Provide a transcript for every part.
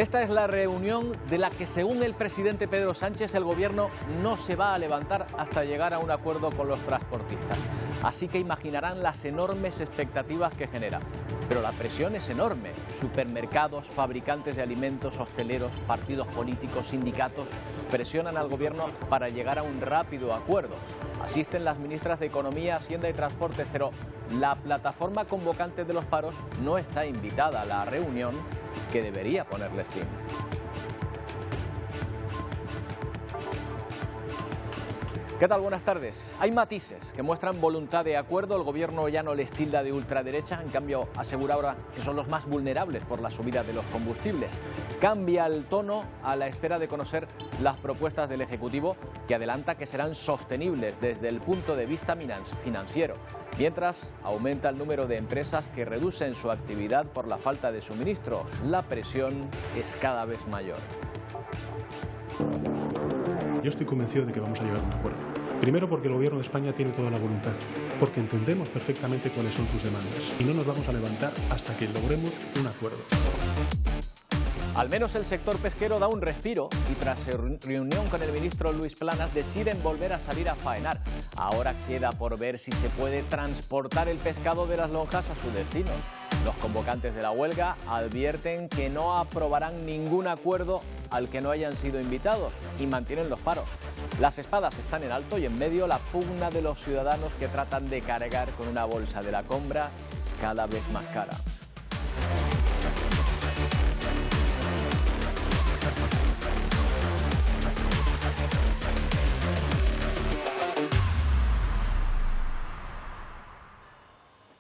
Esta es la reunión de la que, según el presidente Pedro Sánchez, el gobierno no se va a levantar hasta llegar a un acuerdo con los transportistas. Así que imaginarán las enormes expectativas que genera. Pero la presión es enorme. Supermercados, fabricantes de alimentos, hosteleros, partidos políticos, sindicatos presionan al gobierno para llegar a un rápido acuerdo. Asisten las ministras de Economía, Hacienda y Transportes, pero la plataforma convocante de los paros no está invitada a la reunión que debería ponerle fin. ¿Qué tal? Buenas tardes. Hay matices que muestran voluntad de acuerdo. El gobierno ya no les tilda de ultraderecha, en cambio asegura ahora que son los más vulnerables por la subida de los combustibles. Cambia el tono a la espera de conocer las propuestas del Ejecutivo, que adelanta que serán sostenibles desde el punto de vista financiero. Mientras aumenta el número de empresas que reducen su actividad por la falta de suministros. La presión es cada vez mayor. Yo estoy convencido de que vamos a llegar a un acuerdo. Primero, porque el Gobierno de España tiene toda la voluntad, porque entendemos perfectamente cuáles son sus demandas y no nos vamos a levantar hasta que logremos un acuerdo. Al menos el sector pesquero da un respiro y tras reunión con el ministro Luis Planas deciden volver a salir a faenar. Ahora queda por ver si se puede transportar el pescado de las lonjas a su destino. Los convocantes de la huelga advierten que no aprobarán ningún acuerdo al que no hayan sido invitados y mantienen los paros. Las espadas están en alto y en medio la pugna de los ciudadanos que tratan de cargar con una bolsa de la compra cada vez más cara.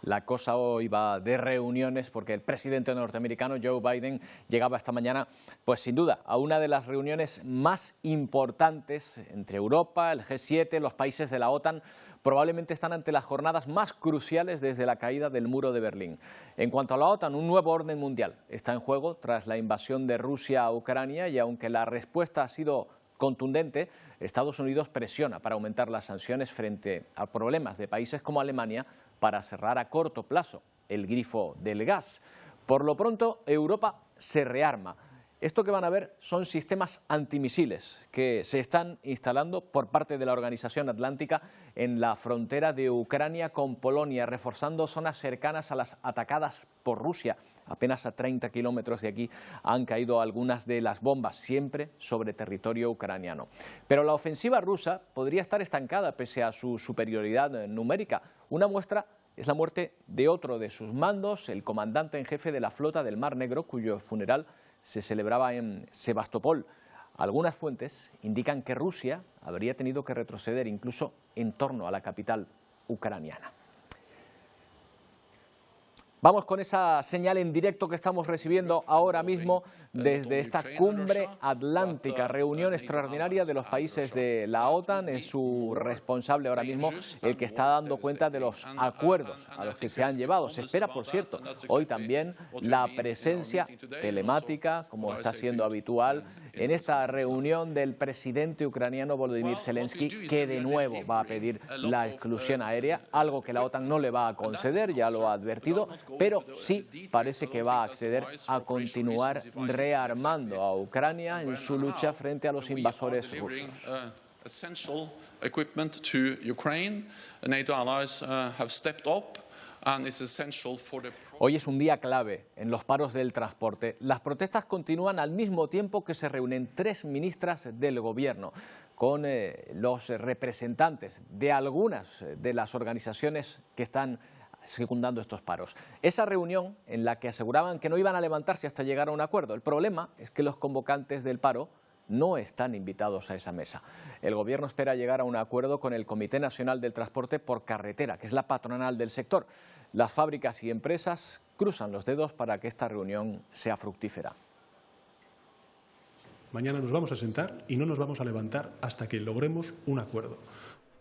La cosa hoy va de reuniones porque el presidente norteamericano Joe Biden llegaba esta mañana, pues sin duda, a una de las reuniones más importantes entre Europa, el G7, los países de la OTAN. Probablemente están ante las jornadas más cruciales desde la caída del muro de Berlín. En cuanto a la OTAN, un nuevo orden mundial está en juego tras la invasión de Rusia a Ucrania y aunque la respuesta ha sido contundente, Estados Unidos presiona para aumentar las sanciones frente a problemas de países como Alemania para cerrar a corto plazo el grifo del gas. Por lo pronto, Europa se rearma. Esto que van a ver son sistemas antimisiles que se están instalando por parte de la Organización Atlántica en la frontera de Ucrania con Polonia, reforzando zonas cercanas a las atacadas por Rusia. Apenas a 30 kilómetros de aquí han caído algunas de las bombas, siempre sobre territorio ucraniano. Pero la ofensiva rusa podría estar estancada pese a su superioridad numérica. Una muestra es la muerte de otro de sus mandos, el comandante en jefe de la flota del Mar Negro, cuyo funeral se celebraba en Sebastopol. Algunas fuentes indican que Rusia habría tenido que retroceder incluso en torno a la capital ucraniana. Vamos con esa señal en directo que estamos recibiendo ahora mismo desde esta cumbre atlántica, reunión extraordinaria de los países de la OTAN. Es su responsable ahora mismo el que está dando cuenta de los acuerdos a los que se han llevado. Se espera, por cierto, hoy también la presencia telemática, como está siendo habitual, en esta reunión del presidente ucraniano Volodymyr Zelensky, que de nuevo va a pedir la exclusión aérea, algo que la OTAN no le va a conceder, ya lo ha advertido, pero sí parece que va a acceder a continuar rearmando a Ucrania en su lucha frente a los invasores rusos. Hoy es un día clave en los paros del transporte. Las protestas continúan al mismo tiempo que se reúnen 3 ministras del gobierno con los representantes de algunas de las organizaciones que están secundando estos paros. Esa reunión en la que aseguraban que no iban a levantarse hasta llegar a un acuerdo. El problema es que los convocantes del paro no están invitados a esa mesa. El gobierno espera llegar a un acuerdo con el Comité Nacional del Transporte por Carretera, que es la patronal del sector. Las fábricas y empresas cruzan los dedos para que esta reunión sea fructífera. Mañana nos vamos a sentar y no nos vamos a levantar hasta que logremos un acuerdo.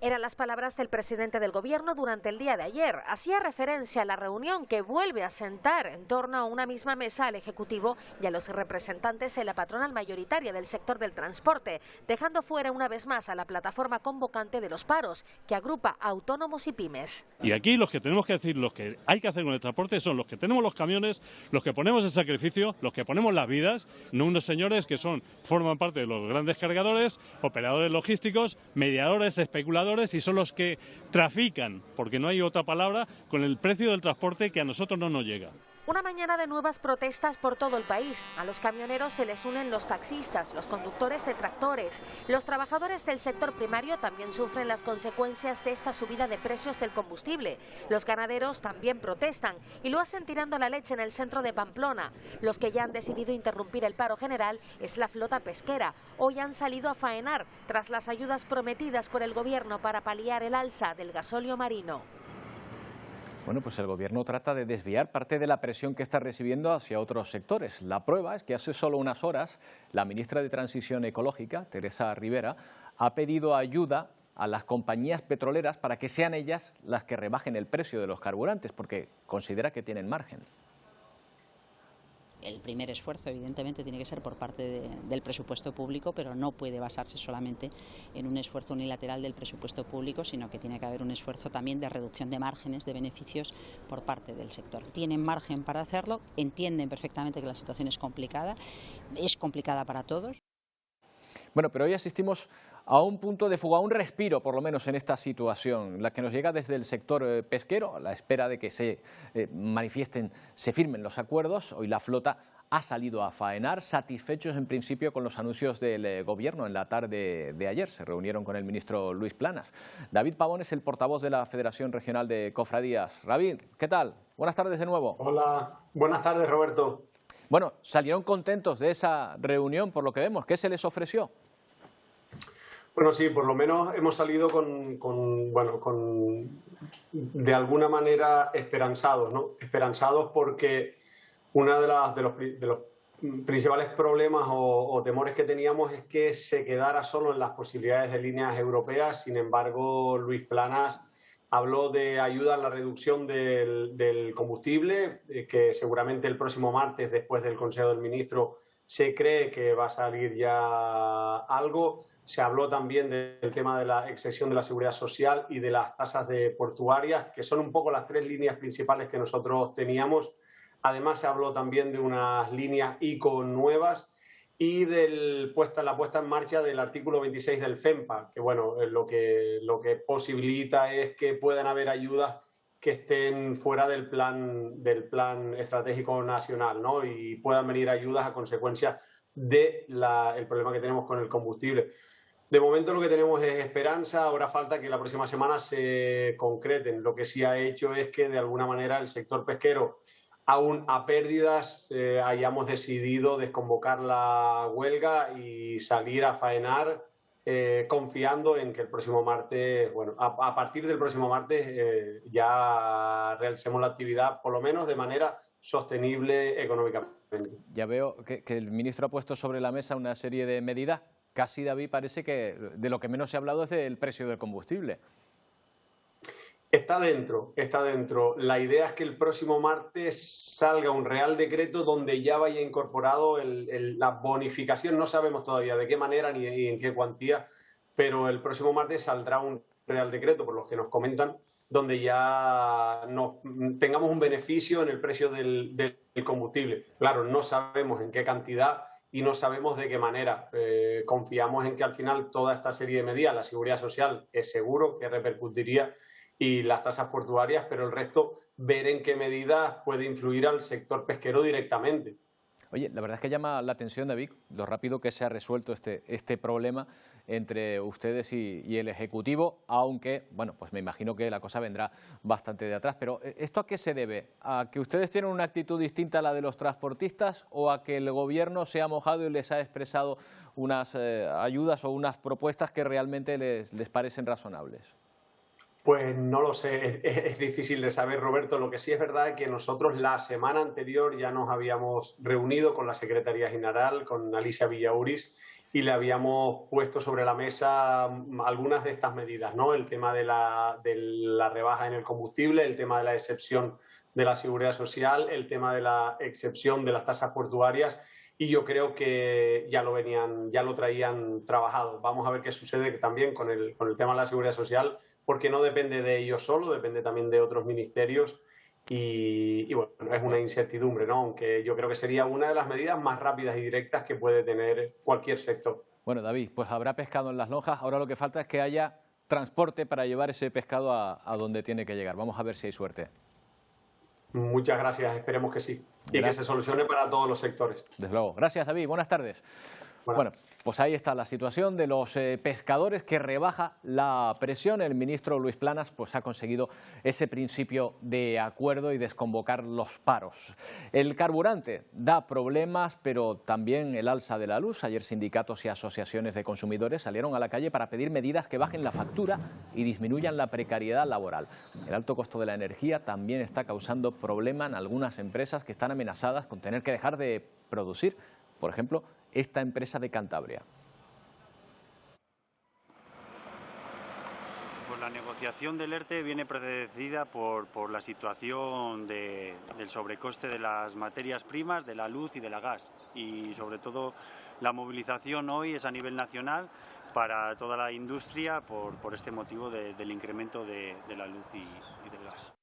Eran las palabras del presidente del Gobierno durante el día de ayer. Hacía referencia a la reunión que vuelve a sentar en torno a una misma mesa al Ejecutivo y a los representantes de la patronal mayoritaria del sector del transporte, dejando fuera una vez más a la plataforma convocante de los paros, que agrupa a autónomos y pymes. Y aquí los que tenemos que decir, los que hay que hacer con el transporte son los que tenemos los camiones, los que ponemos el sacrificio, los que ponemos las vidas, no unos señores que forman parte de los grandes cargadores, operadores logísticos, mediadores, especuladores, y son los que trafican, porque no hay otra palabra, con el precio del transporte que a nosotros no nos llega. Una mañana de nuevas protestas por todo el país. A los camioneros se les unen los taxistas, los conductores de tractores. Los trabajadores del sector primario también sufren las consecuencias de esta subida de precios del combustible. Los ganaderos también protestan y lo hacen tirando la leche en el centro de Pamplona. Los que ya han decidido interrumpir el paro general es la flota pesquera. Hoy han salido a faenar tras las ayudas prometidas por el gobierno para paliar el alza del gasóleo marino. Bueno, pues el Gobierno trata de desviar parte de la presión que está recibiendo hacia otros sectores. La prueba es que hace solo unas horas la ministra de Transición Ecológica, Teresa Rivera, ha pedido ayuda a las compañías petroleras para que sean ellas las que rebajen el precio de los carburantes, porque considera que tienen margen. El primer esfuerzo, evidentemente, tiene que ser por parte del presupuesto público, pero no puede basarse solamente en un esfuerzo unilateral del presupuesto público, sino que tiene que haber un esfuerzo también de reducción de márgenes, de beneficios por parte del sector. Tienen margen para hacerlo, entienden perfectamente que la situación es complicada para todos. Bueno, pero hoy asistimos a un punto de fuga, a un respiro por lo menos en esta situación, la que nos llega desde el sector pesquero, a la espera de que se manifiesten, se firmen los acuerdos. Hoy la flota ha salido a faenar, satisfechos en principio con los anuncios del Gobierno en la tarde de ayer. Se reunieron con el ministro Luis Planas. David Pavón es el portavoz de la Federación Regional de Cofradías. David, ¿qué tal? Buenas tardes de nuevo. Hola, buenas tardes, Roberto. Bueno, salieron contentos de esa reunión por lo que vemos. ¿Qué se les ofreció? Bueno, sí, por lo menos hemos salido de alguna manera esperanzados, ¿no? Esperanzados porque uno de los principales problemas o temores que teníamos es que se quedara solo en las posibilidades de líneas europeas. Sin embargo, Luis Planas habló de ayuda en la reducción del combustible, que seguramente el próximo martes, después del Consejo del Ministro, se cree que va a salir ya algo. Se habló también del tema de la exención de la seguridad social y de las tasas portuarias, que son un poco las tres líneas principales que nosotros teníamos. Además, se habló también de unas líneas ICO nuevas y de la puesta en marcha del artículo 26 del FEMPA, que bueno, lo que posibilita es que puedan haber ayudas que estén fuera del plan estratégico nacional, ¿no? Y puedan venir ayudas a consecuencia del problema que tenemos con el combustible. De momento lo que tenemos es esperanza, ahora falta que la próxima semana se concreten. Lo que sí ha hecho es que de alguna manera el sector pesquero, aún a pérdidas, hayamos decidido desconvocar la huelga y salir a faenar, confiando en que el próximo martes, bueno, a partir del próximo martes ya realicemos la actividad, por lo menos de manera sostenible económicamente. Ya veo que el ministro ha puesto sobre la mesa una serie de medidas. Casi, David, parece que de lo que menos se ha hablado es del precio del combustible. Está dentro. La idea es que el próximo martes salga un Real Decreto donde ya vaya incorporado la bonificación. No sabemos todavía de qué manera ni en qué cuantía, pero el próximo martes saldrá un Real Decreto, por los que nos comentan, donde ya tengamos un beneficio en el precio del combustible. Claro, no sabemos en qué cantidad y no sabemos de qué manera. Confiamos en que al final toda esta serie de medidas, la seguridad social es seguro que repercutiría y las tasas portuarias, pero el resto, ver en qué medidas puede influir al sector pesquero directamente. Oye, la verdad es que llama la atención, David, lo rápido que se ha resuelto este problema entre ustedes y el Ejecutivo, aunque, bueno, pues me imagino que la cosa vendrá bastante de atrás. Pero ¿esto a qué se debe? ¿A que ustedes tienen una actitud distinta a la de los transportistas o a que el Gobierno se ha mojado y les ha expresado unas ayudas o unas propuestas que realmente les parecen razonables? Pues no lo sé, es difícil de saber, Roberto. Lo que sí es verdad es que nosotros la semana anterior ya nos habíamos reunido con la Secretaría General, con Alicia Villauris, y le habíamos puesto sobre la mesa algunas de estas medidas, ¿no? El tema de la rebaja en el combustible, el tema de la excepción de la seguridad social, el tema de la excepción de las tasas portuarias, y yo creo que ya lo traían trabajado. Vamos a ver qué sucede también con el tema de la seguridad social, porque no depende de ellos solo, depende también de otros ministerios. Y bueno, es una incertidumbre, ¿no? Aunque yo creo que sería una de las medidas más rápidas y directas que puede tener cualquier sector. Bueno, David, pues habrá pescado en las lonjas. Ahora lo que falta es que haya transporte para llevar ese pescado a donde tiene que llegar. Vamos a ver si hay suerte. Muchas gracias, esperemos que sí. Y Gracias. que se solucione para todos los sectores. Desde luego. Gracias, David. Buenas tardes. Bueno, pues ahí está la situación de los pescadores, que rebaja la presión. El ministro Luis Planas pues ha conseguido ese principio de acuerdo y desconvocar los paros. El carburante da problemas, pero también el alza de la luz. Ayer sindicatos y asociaciones de consumidores salieron a la calle para pedir medidas que bajen la factura y disminuyan la precariedad laboral. El alto costo de la energía también está causando problemas en algunas empresas que están amenazadas con tener que dejar de producir. Por ejemplo, esta empresa de Cantabria. Pues la negociación del ERTE viene precedida por la situación del sobrecoste de las materias primas, de la luz y de la gas. Y sobre todo la movilización hoy es a nivel nacional para toda la industria por este motivo del incremento de la luz y del gas.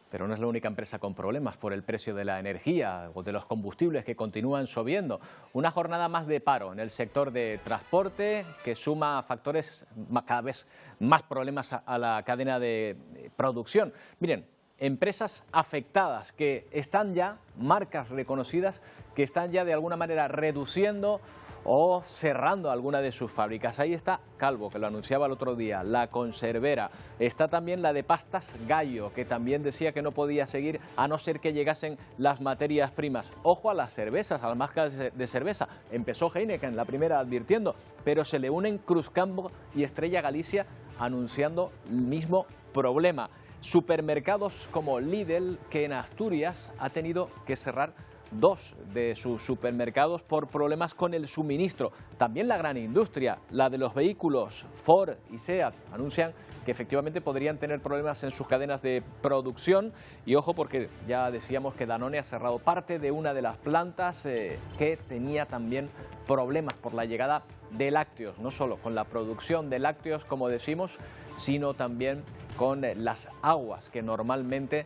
Pero no es la única empresa con problemas por el precio de la energía o de los combustibles, que continúan subiendo. Una jornada más de paro en el sector de transporte, que suma factores, cada vez más problemas a la cadena de producción. Miren, empresas afectadas que están ya, marcas reconocidas, que están ya de alguna manera reduciendo o cerrando alguna de sus fábricas. Ahí está Calvo, que lo anunciaba el otro día, la conservera. Está también la de pastas Gallo, que también decía que no podía seguir a no ser que llegasen las materias primas. Ojo a las cervezas, a las marcas de cerveza. Empezó Heineken, la primera, advirtiendo, pero se le unen Cruzcampo y Estrella Galicia anunciando el mismo problema. Supermercados como Lidl, que en Asturias ha tenido que cerrar 2 de sus supermercados por problemas con el suministro. También la gran industria, la de los vehículos, Ford y SEAT, anuncian que efectivamente podrían tener problemas en sus cadenas de producción. Y ojo, porque ya decíamos que Danone ha cerrado parte de una de las plantas que tenía también problemas por la llegada de lácteos, no solo con la producción de lácteos, como decimos, sino también con las aguas que normalmente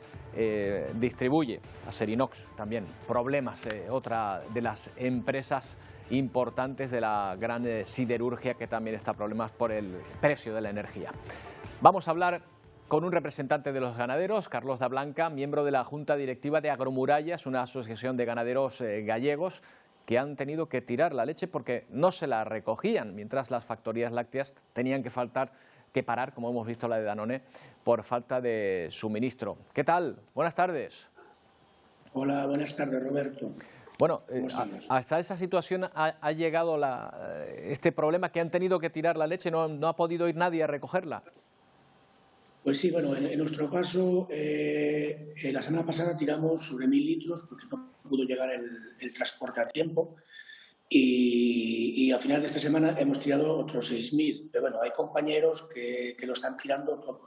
distribuye Acerinox. También problemas, otra de las empresas importantes de la gran siderurgia, que también está problemas por el precio de la energía. Vamos a hablar con un representante de los ganaderos, Carlos da Blanca, miembro de la Junta Directiva de Agromurallas, una asociación de ganaderos gallegos, que han tenido que tirar la leche porque no se la recogían, mientras las factorías lácteas tenían que parar, como hemos visto la de Danone, por falta de suministro. ¿Qué tal? Buenas tardes. Hola, buenas tardes, Roberto. Bueno, hasta esa situación ha llegado este problema, que han tenido que tirar la leche, no ha podido ir nadie a recogerla. Pues sí, bueno, en nuestro caso, la semana pasada tiramos sobre 1000 litros porque no pudo llegar el transporte a tiempo, y a final de esta semana hemos tirado otros 6000. Pero bueno, hay compañeros que lo están tirando todo.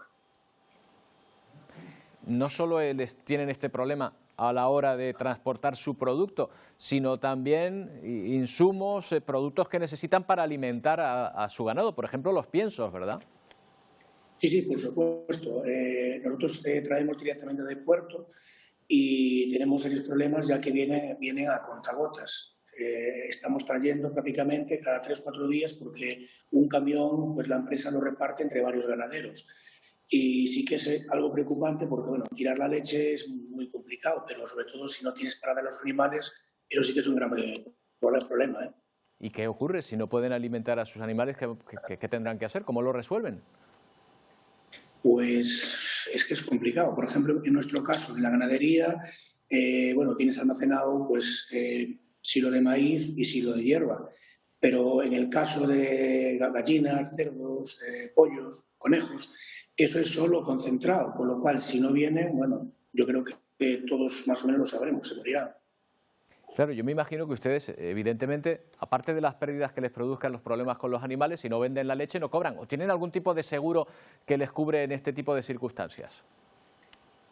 No solo tienen este problema a la hora de transportar su producto, sino también insumos, productos que necesitan para alimentar a su ganado, por ejemplo los piensos, ¿verdad? Sí, por supuesto. Nosotros traemos directamente del puerto y tenemos serios problemas, ya que vienen a contagotas. Estamos trayendo prácticamente cada 3 o 4 días, porque un camión, pues la empresa lo reparte entre varios ganaderos. Y sí que es algo preocupante porque, bueno, tirar la leche es muy complicado, pero sobre todo si no tienes para dar a los animales, eso sí que es un gran problema, ¿eh? ¿Y qué ocurre si no pueden alimentar a sus animales? ¿Qué tendrán que hacer? ¿Cómo lo resuelven? Pues es que es complicado. Por ejemplo, en nuestro caso, en la ganadería, bueno, tienes almacenado pues silo de maíz y silo de hierba. Pero en el caso de gallinas, cerdos, pollos, conejos, eso es solo concentrado, con lo cual si no viene, bueno, yo creo que todos más o menos lo sabremos, se morirán. Claro, yo me imagino que ustedes, evidentemente, aparte de las pérdidas que les produzcan los problemas con los animales, si no venden la leche no cobran. ¿O tienen algún tipo de seguro que les cubre en este tipo de circunstancias?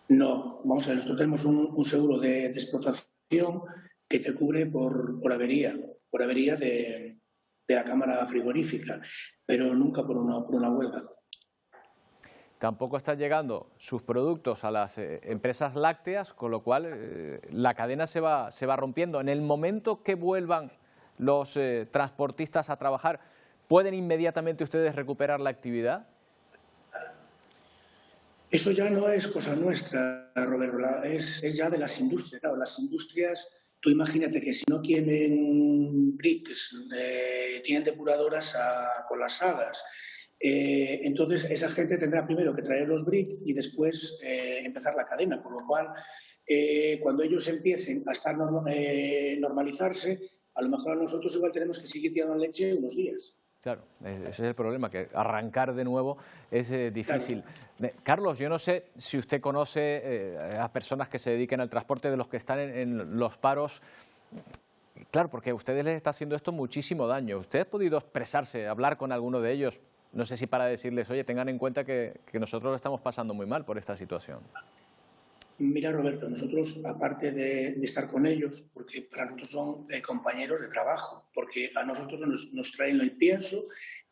No, vamos a ver, nosotros tenemos un seguro de explotación que te cubre por avería de la cámara frigorífica, pero nunca por una huelga. Tampoco están llegando sus productos a las empresas lácteas, con lo cual la cadena se va rompiendo. En el momento que vuelvan los transportistas a trabajar, ¿pueden inmediatamente ustedes recuperar la actividad? Eso ya no es cosa nuestra, Roberto, es ya de las industrias. Claro, las industrias, tú imagínate que si no tienen bricks, tienen depuradoras con las sagas. Entonces esa gente tendrá primero que traer los bricks y después empezar la cadena, con lo cual cuando ellos empiecen a normalizarse, a lo mejor nosotros igual tenemos que seguir tirando leche unos días. Claro, ese es el problema, que arrancar de nuevo es difícil. Claro. Carlos, yo no sé si usted conoce a personas que se dediquen al transporte de los que están en los paros. Claro, porque a ustedes les está haciendo esto muchísimo daño. ¿Usted ha podido expresarse, hablar con alguno de ellos? No sé si para decirles, oye, tengan en cuenta que nosotros lo estamos pasando muy mal por esta situación. Mira, Roberto, nosotros, aparte de estar con ellos, porque para nosotros son compañeros de trabajo, porque a nosotros nos traen el pienso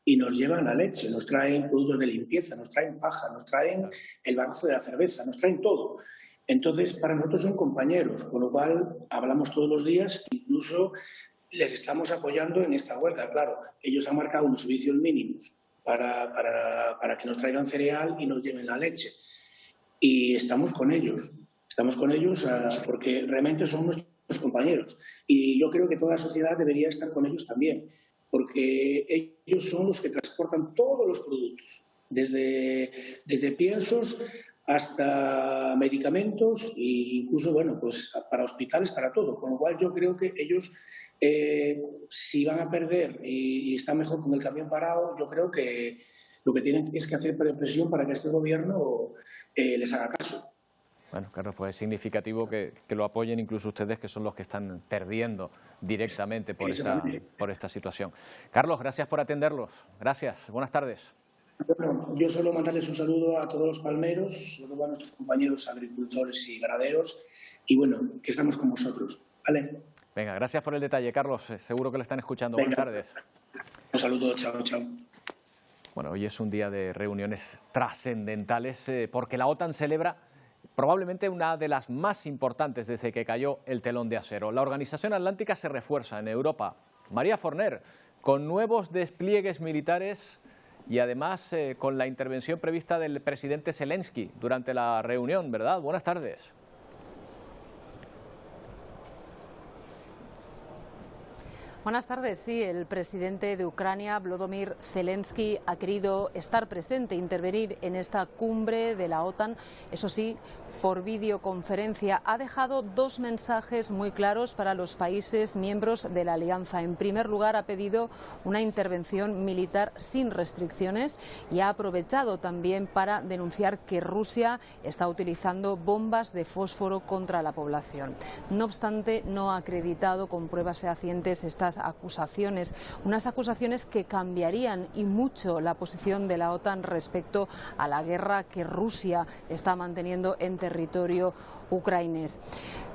y nos llevan la leche, nos traen productos de limpieza, nos traen paja, nos traen el bagazo de la cerveza, nos traen todo. Entonces, para nosotros son compañeros, con lo cual hablamos todos los días, incluso les estamos apoyando en esta huelga. Claro, ellos han marcado unos servicios mínimos para que nos traigan cereal y nos lleven la leche. Y estamos con ellos porque realmente son nuestros compañeros. Y yo creo que toda la sociedad debería estar con ellos también, porque ellos son los que transportan todos los productos, desde piensos hasta medicamentos e incluso, bueno, pues para hospitales, para todo. Con lo cual yo creo que ellos, si van a perder y están mejor con el camión parado, yo creo que lo que tienen es que hacer presión para que este gobierno les haga caso. Bueno, Carlos, pues es significativo que lo apoyen incluso ustedes, que son los que están perdiendo directamente por esta situación. Carlos, gracias por atenderlos. Gracias. Buenas tardes. Bueno, yo solo mandarles un saludo a todos los palmeros, sobre todo a nuestros compañeros agricultores y ganaderos, y bueno, que estamos con vosotros. ¿Vale? Venga, gracias por el detalle, Carlos. Seguro que le están escuchando. Venga. Buenas tardes. Un saludo, chao, chao. Bueno, hoy es un día de reuniones trascendentales porque la OTAN celebra probablemente una de las más importantes desde que cayó el telón de acero. La Organización Atlántica se refuerza en Europa. María Forner, con nuevos despliegues militares y además con la intervención prevista del presidente Zelensky durante la reunión, ¿verdad? Buenas tardes. Buenas tardes. Sí, el presidente de Ucrania, Volodymyr Zelensky, ha querido estar presente, intervenir en esta cumbre de la OTAN, eso sí, por videoconferencia. Ha dejado dos mensajes muy claros para los países miembros de la alianza. En primer lugar, ha pedido una intervención militar sin restricciones y ha aprovechado también para denunciar que Rusia está utilizando bombas de fósforo contra la población. No obstante, no ha acreditado con pruebas fehacientes estas acusaciones, unas acusaciones que cambiarían y mucho la posición de la OTAN respecto a la guerra que Rusia está manteniendo en territorio ucranés.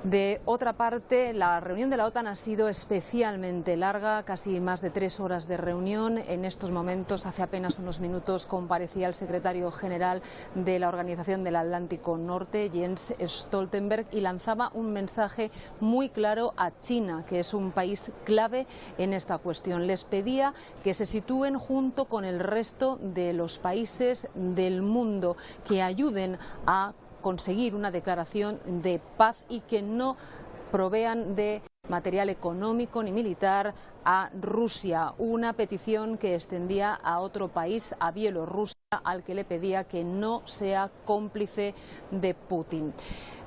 De otra parte, la reunión de la OTAN ha sido especialmente larga, casi más de 3 horas de reunión. En estos momentos, hace apenas unos minutos, comparecía el secretario general de la Organización del Atlántico Norte, Jens Stoltenberg, y lanzaba un mensaje muy claro a China, que es un país clave en esta cuestión. Les pedía que se sitúen junto con el resto de los países del mundo, que ayuden a conseguir una declaración de paz y que no provean de material económico ni militar a Rusia, una petición que extendía a otro país, a Bielorrusia, al que le pedía que no sea cómplice de Putin.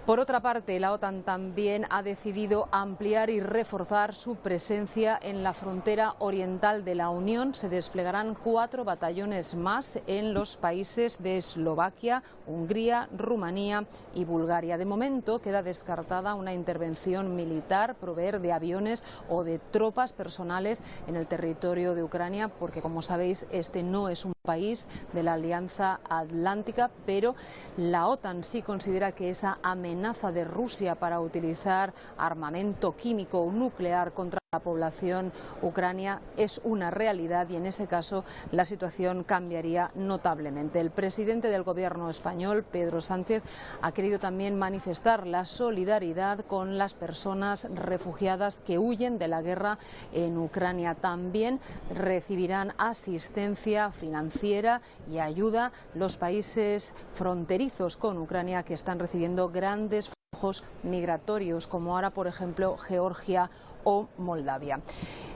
Por otra parte, la OTAN también ha decidido ampliar y reforzar su presencia en la frontera oriental de la Unión. Se desplegarán 4 batallones más en los países de Eslovaquia, Hungría, Rumanía y Bulgaria. De momento queda descartada una intervención militar, proveer de aviones o de tropas personales en el territorio de Ucrania, porque, como sabéis, este no es un país de la Alianza Atlántica, pero la OTAN sí considera que esa amenaza de Rusia para utilizar armamento químico o nuclear contra la población ucrania es una realidad, y en ese caso la situación cambiaría notablemente. El presidente del gobierno español, Pedro Sánchez, ha querido también manifestar la solidaridad con las personas refugiadas que huyen de la guerra en Ucrania. También recibirán asistencia financiera y ayuda los países fronterizos con Ucrania, que están recibiendo grandes flujos migratorios, como ahora, por ejemplo, Georgia o Moldavia.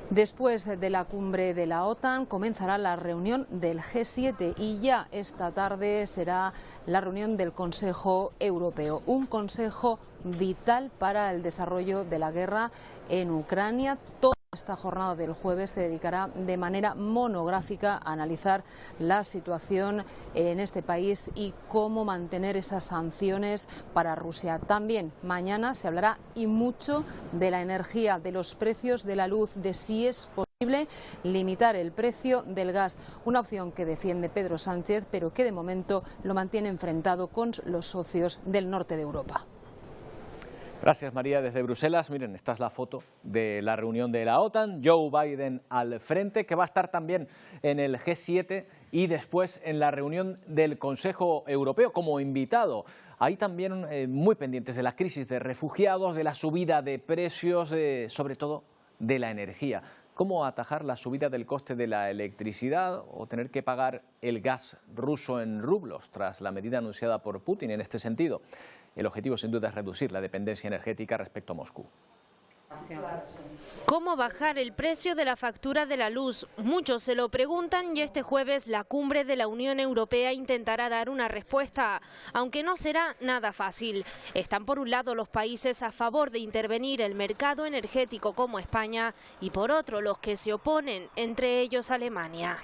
Después de la cumbre de la OTAN comenzará la reunión del G7 y ya esta tarde será la reunión del Consejo Europeo, un consejo vital para el desarrollo de la guerra en Ucrania. Esta jornada del jueves se dedicará de manera monográfica a analizar la situación en este país y cómo mantener esas sanciones para Rusia. También mañana se hablará y mucho de la energía, de los precios de la luz, de si es posible limitar el precio del gas, una opción que defiende Pedro Sánchez, pero que de momento lo mantiene enfrentado con los socios del norte de Europa. Gracias, María, desde Bruselas. Miren, esta es la foto de la reunión de la OTAN, Joe Biden al frente, que va a estar también en el G7 y después en la reunión del Consejo Europeo como invitado. Ahí también muy pendientes de la crisis de refugiados, de la subida de precios, sobre todo de la energía. ¿Cómo atajar la subida del coste de la electricidad o tener que pagar el gas ruso en rublos tras la medida anunciada por Putin en este sentido? El objetivo, sin duda, es reducir la dependencia energética respecto a Moscú. ¿Cómo bajar el precio de la factura de la luz? Muchos se lo preguntan y este jueves la cumbre de la Unión Europea intentará dar una respuesta, aunque no será nada fácil. Están por un lado los países a favor de intervenir el mercado energético como España y por otro los que se oponen, entre ellos Alemania,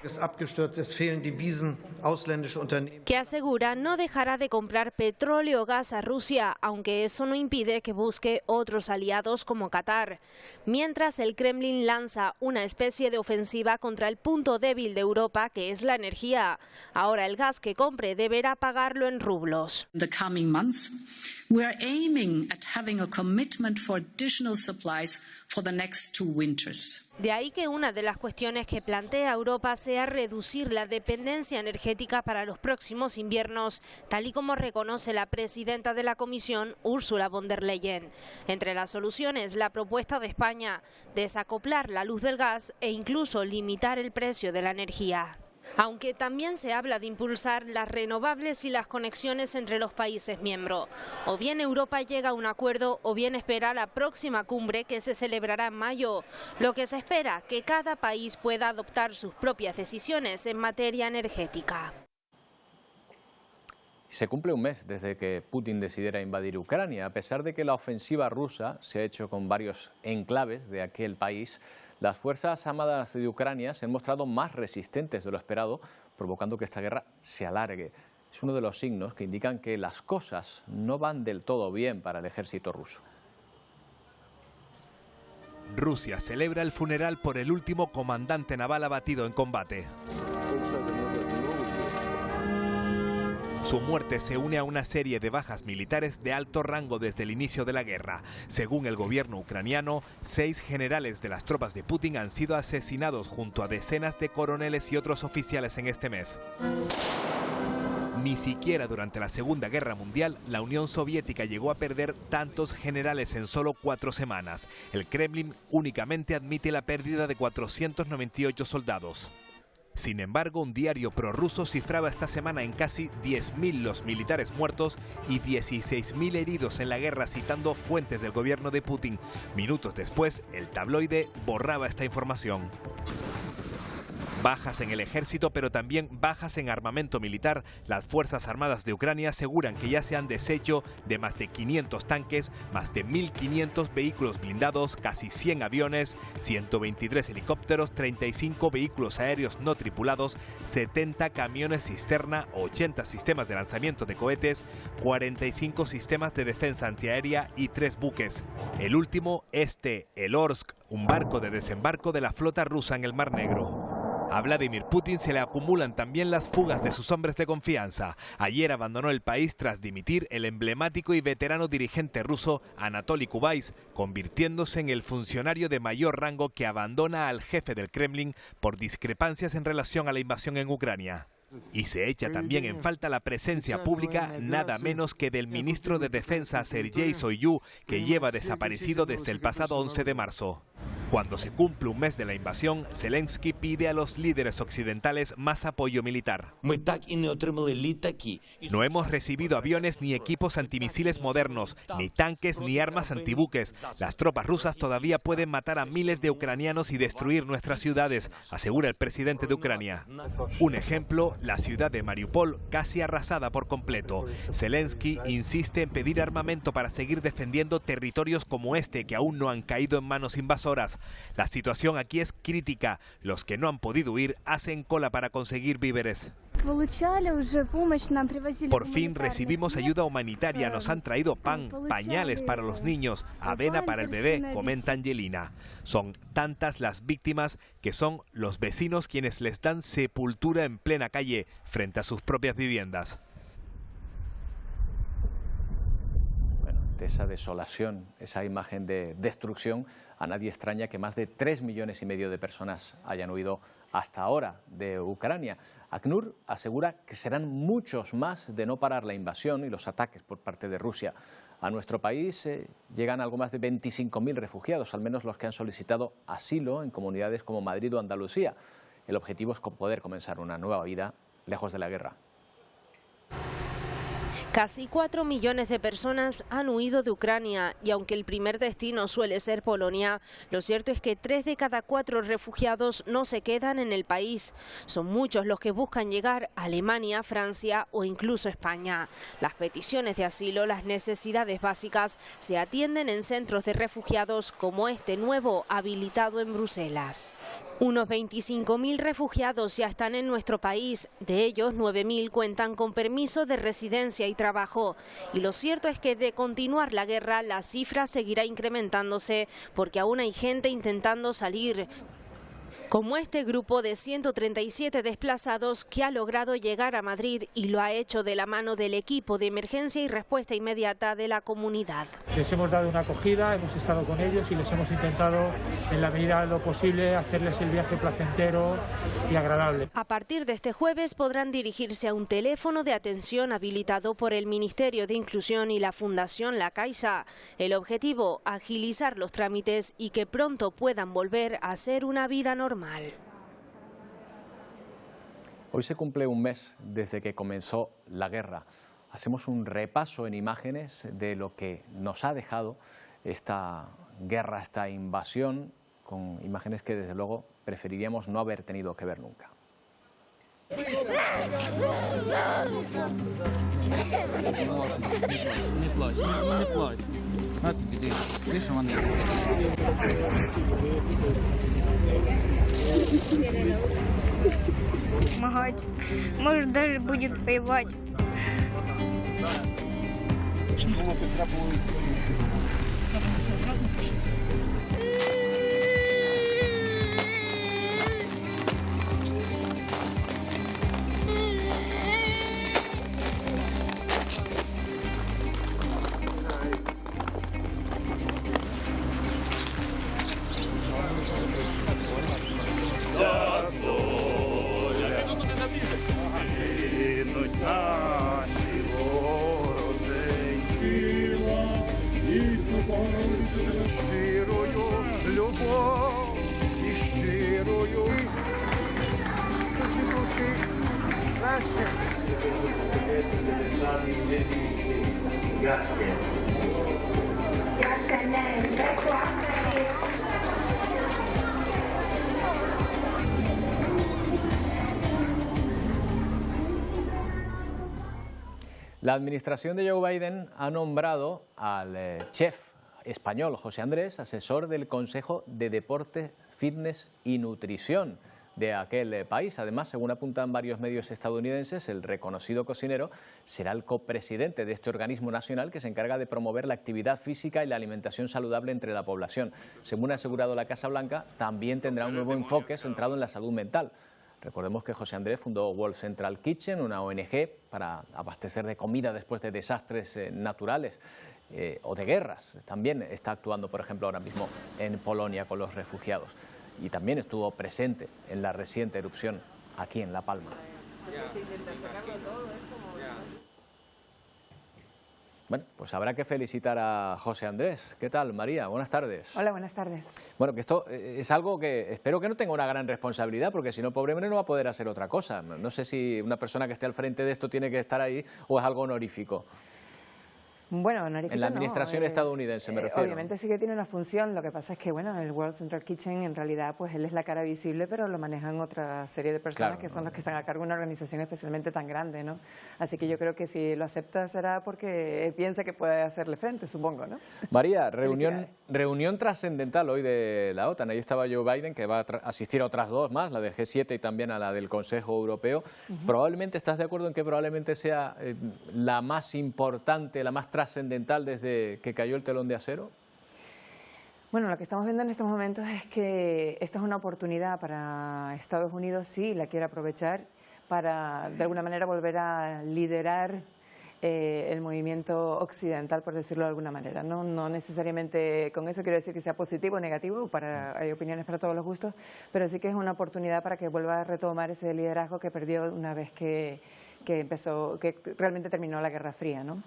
que asegura no dejará de comprar petróleo o gas a Rusia, aunque eso no impide que busque otros aliados como Qatar. Mientras el Kremlin lanza una especie de ofensiva contra el punto débil de Europa, que es la energía. Ahora el gas que compre deberá pagarlo en rublos. The coming months, we are aiming at having a commitment for additional supplies for the next 2 winters. De ahí que una de las cuestiones que plantea Europa sea reducir la dependencia energética para los próximos inviernos, tal y como reconoce la presidenta de la Comisión, Ursula von der Leyen. Entre las soluciones, la propuesta de España, desacoplar la luz del gas e incluso limitar el precio de la energía. Aunque también se habla de impulsar las renovables y las conexiones entre los países miembros. O bien Europa llega a un acuerdo o bien espera la próxima cumbre que se celebrará en mayo. Lo que se espera que cada país pueda adoptar sus propias decisiones en materia energética. Se cumple un mes desde que Putin decidiera invadir Ucrania. A pesar de que la ofensiva rusa se ha hecho con varios enclaves de aquel país, las fuerzas armadas de Ucrania se han mostrado más resistentes de lo esperado, provocando que esta guerra se alargue. Es uno de los signos que indican que las cosas no van del todo bien para el ejército ruso. Rusia celebra el funeral por el último comandante naval abatido en combate. Su muerte se une a una serie de bajas militares de alto rango desde el inicio de la guerra. Según el gobierno ucraniano, 6 generales de las tropas de Putin han sido asesinados junto a decenas de coroneles y otros oficiales en este mes. Ni siquiera durante la Segunda Guerra Mundial la Unión Soviética llegó a perder tantos generales en solo 4 semanas. El Kremlin únicamente admite la pérdida de 498 soldados. Sin embargo, un diario prorruso cifraba esta semana en casi 10.000 los militares muertos y 16.000 heridos en la guerra, citando fuentes del gobierno de Putin. Minutos después, el tabloide borraba esta información. Bajas en el ejército, pero también bajas en armamento militar. Las Fuerzas Armadas de Ucrania aseguran que ya se han deshecho de más de 500 tanques, más de 1.500 vehículos blindados, casi 100 aviones, 123 helicópteros, 35 vehículos aéreos no tripulados, 70 camiones cisterna, 80 sistemas de lanzamiento de cohetes, 45 sistemas de defensa antiaérea y 3 buques. El último, el Orsk, un barco de desembarco de la flota rusa en el Mar Negro. A Vladimir Putin se le acumulan también las fugas de sus hombres de confianza. Ayer abandonó el país tras dimitir el emblemático y veterano dirigente ruso Anatoly Kubais, convirtiéndose en el funcionario de mayor rango que abandona al jefe del Kremlin por discrepancias en relación a la invasión en Ucrania. Y se echa también en falta la presencia pública nada menos que del ministro de Defensa Sergei Shoigu, que lleva desaparecido desde el pasado 11 de marzo. Cuando se cumple un mes de la invasión, Zelensky pide a los líderes occidentales más apoyo militar. No hemos recibido aviones ni equipos antimisiles modernos, ni tanques ni armas antibuques. Las tropas rusas todavía pueden matar a miles de ucranianos y destruir nuestras ciudades, asegura el presidente de Ucrania. Un ejemplo, la ciudad de Mariupol, casi arrasada por completo. Zelensky insiste en pedir armamento para seguir defendiendo territorios como este que aún no han caído en manos invasoras. La situación aquí es crítica. Los que no han podido huir hacen cola para conseguir víveres. Por fin recibimos ayuda humanitaria. Nos han traído pan, pañales para los niños, avena para el bebé, comenta Angelina. Son tantas las víctimas que son los vecinos quienes les dan sepultura en plena calle frente a sus propias viviendas. Esa desolación, esa imagen de destrucción, a nadie extraña que más de 3,5 millones de personas hayan huido hasta ahora de Ucrania. ACNUR asegura que serán muchos más de no parar la invasión y los ataques por parte de Rusia. A nuestro país llegan algo más de 25.000 refugiados, al menos los que han solicitado asilo en comunidades como Madrid o Andalucía. El objetivo es poder comenzar una nueva vida lejos de la guerra. Casi 4 millones de personas han huido de Ucrania y aunque el primer destino suele ser Polonia, lo cierto es que 3 de cada 4 refugiados no se quedan en el país. Son muchos los que buscan llegar a Alemania, Francia o incluso España. Las peticiones de asilo, las necesidades básicas, se atienden en centros de refugiados como este nuevo habilitado en Bruselas. Unos 25.000 refugiados ya están en nuestro país, de ellos 9.000 cuentan con permiso de residencia y trabajo. Y lo cierto es que de continuar la guerra, la cifra seguirá incrementándose porque aún hay gente intentando salir, como este grupo de 137 desplazados que ha logrado llegar a Madrid y lo ha hecho de la mano del equipo de emergencia y respuesta inmediata de la comunidad. Les hemos dado una acogida, hemos estado con ellos y les hemos intentado, en la medida de lo posible, hacerles el viaje placentero y agradable. A partir de este jueves podrán dirigirse a un teléfono de atención habilitado por el Ministerio de Inclusión y la Fundación La Caixa. El objetivo, agilizar los trámites y que pronto puedan volver a hacer una vida normal. Hoy se cumple un mes desde que comenzó la guerra. Hacemos un repaso en imágenes de lo que nos ha dejado esta guerra, esta invasión, con imágenes que desde luego preferiríamos no haber tenido que ver nunca. Помогать. Может, даже будет воевать. Щиро La administración de Joe Biden ha nombrado al chef español José Andrés asesor del Consejo de Deporte, Fitness y Nutrición de aquel país. Además, según apuntan varios medios estadounidenses, el reconocido cocinero será el copresidente de este organismo nacional que se encarga de promover la actividad física y la alimentación saludable entre la población. Según ha asegurado la Casa Blanca, también tendrá un nuevo enfoque centrado en la salud mental. Recordemos que José Andrés fundó World Central Kitchen, una ONG para abastecer de comida después de desastres naturales o de guerras. También está actuando, por ejemplo, ahora mismo en Polonia con los refugiados. Y también estuvo presente en la reciente erupción aquí en La Palma. Bueno, pues habrá que felicitar a José Andrés. ¿Qué tal, María? Buenas tardes. Hola, buenas tardes. Bueno, que esto es algo que espero que no tenga una gran responsabilidad, porque si no, pobre hombre no va a poder hacer otra cosa. No sé si una persona que esté al frente de esto tiene que estar ahí o es algo honorífico. Bueno, honorífico en la administración estadounidense, me refiero. Obviamente sí que tiene una función, lo que pasa es que, bueno, el World Central Kitchen en realidad, pues él es la cara visible, pero lo manejan otra serie de personas que son los que están a cargo de una organización especialmente tan grande, ¿no? Así que yo creo que si lo acepta será porque él piensa que puede hacerle frente, supongo, ¿no? María, reunión trascendental hoy de la OTAN. Ahí estaba Joe Biden, que va a asistir a otras dos más, la del G7 y también a la del Consejo Europeo. Probablemente, ¿estás de acuerdo en que probablemente sea la más importante, la más trascendental desde que cayó el telón de acero? Bueno, lo que estamos viendo en estos momentos es que esta es una oportunidad para Estados Unidos, sí, la quiere aprovechar para de alguna manera volver a liderar el movimiento occidental, por decirlo de alguna manera. No necesariamente con eso quiero decir que sea positivo o negativo, hay opiniones para todos los gustos, pero sí que es una oportunidad para que vuelva a retomar ese liderazgo que perdió una vez que realmente terminó la Guerra Fría, ¿no?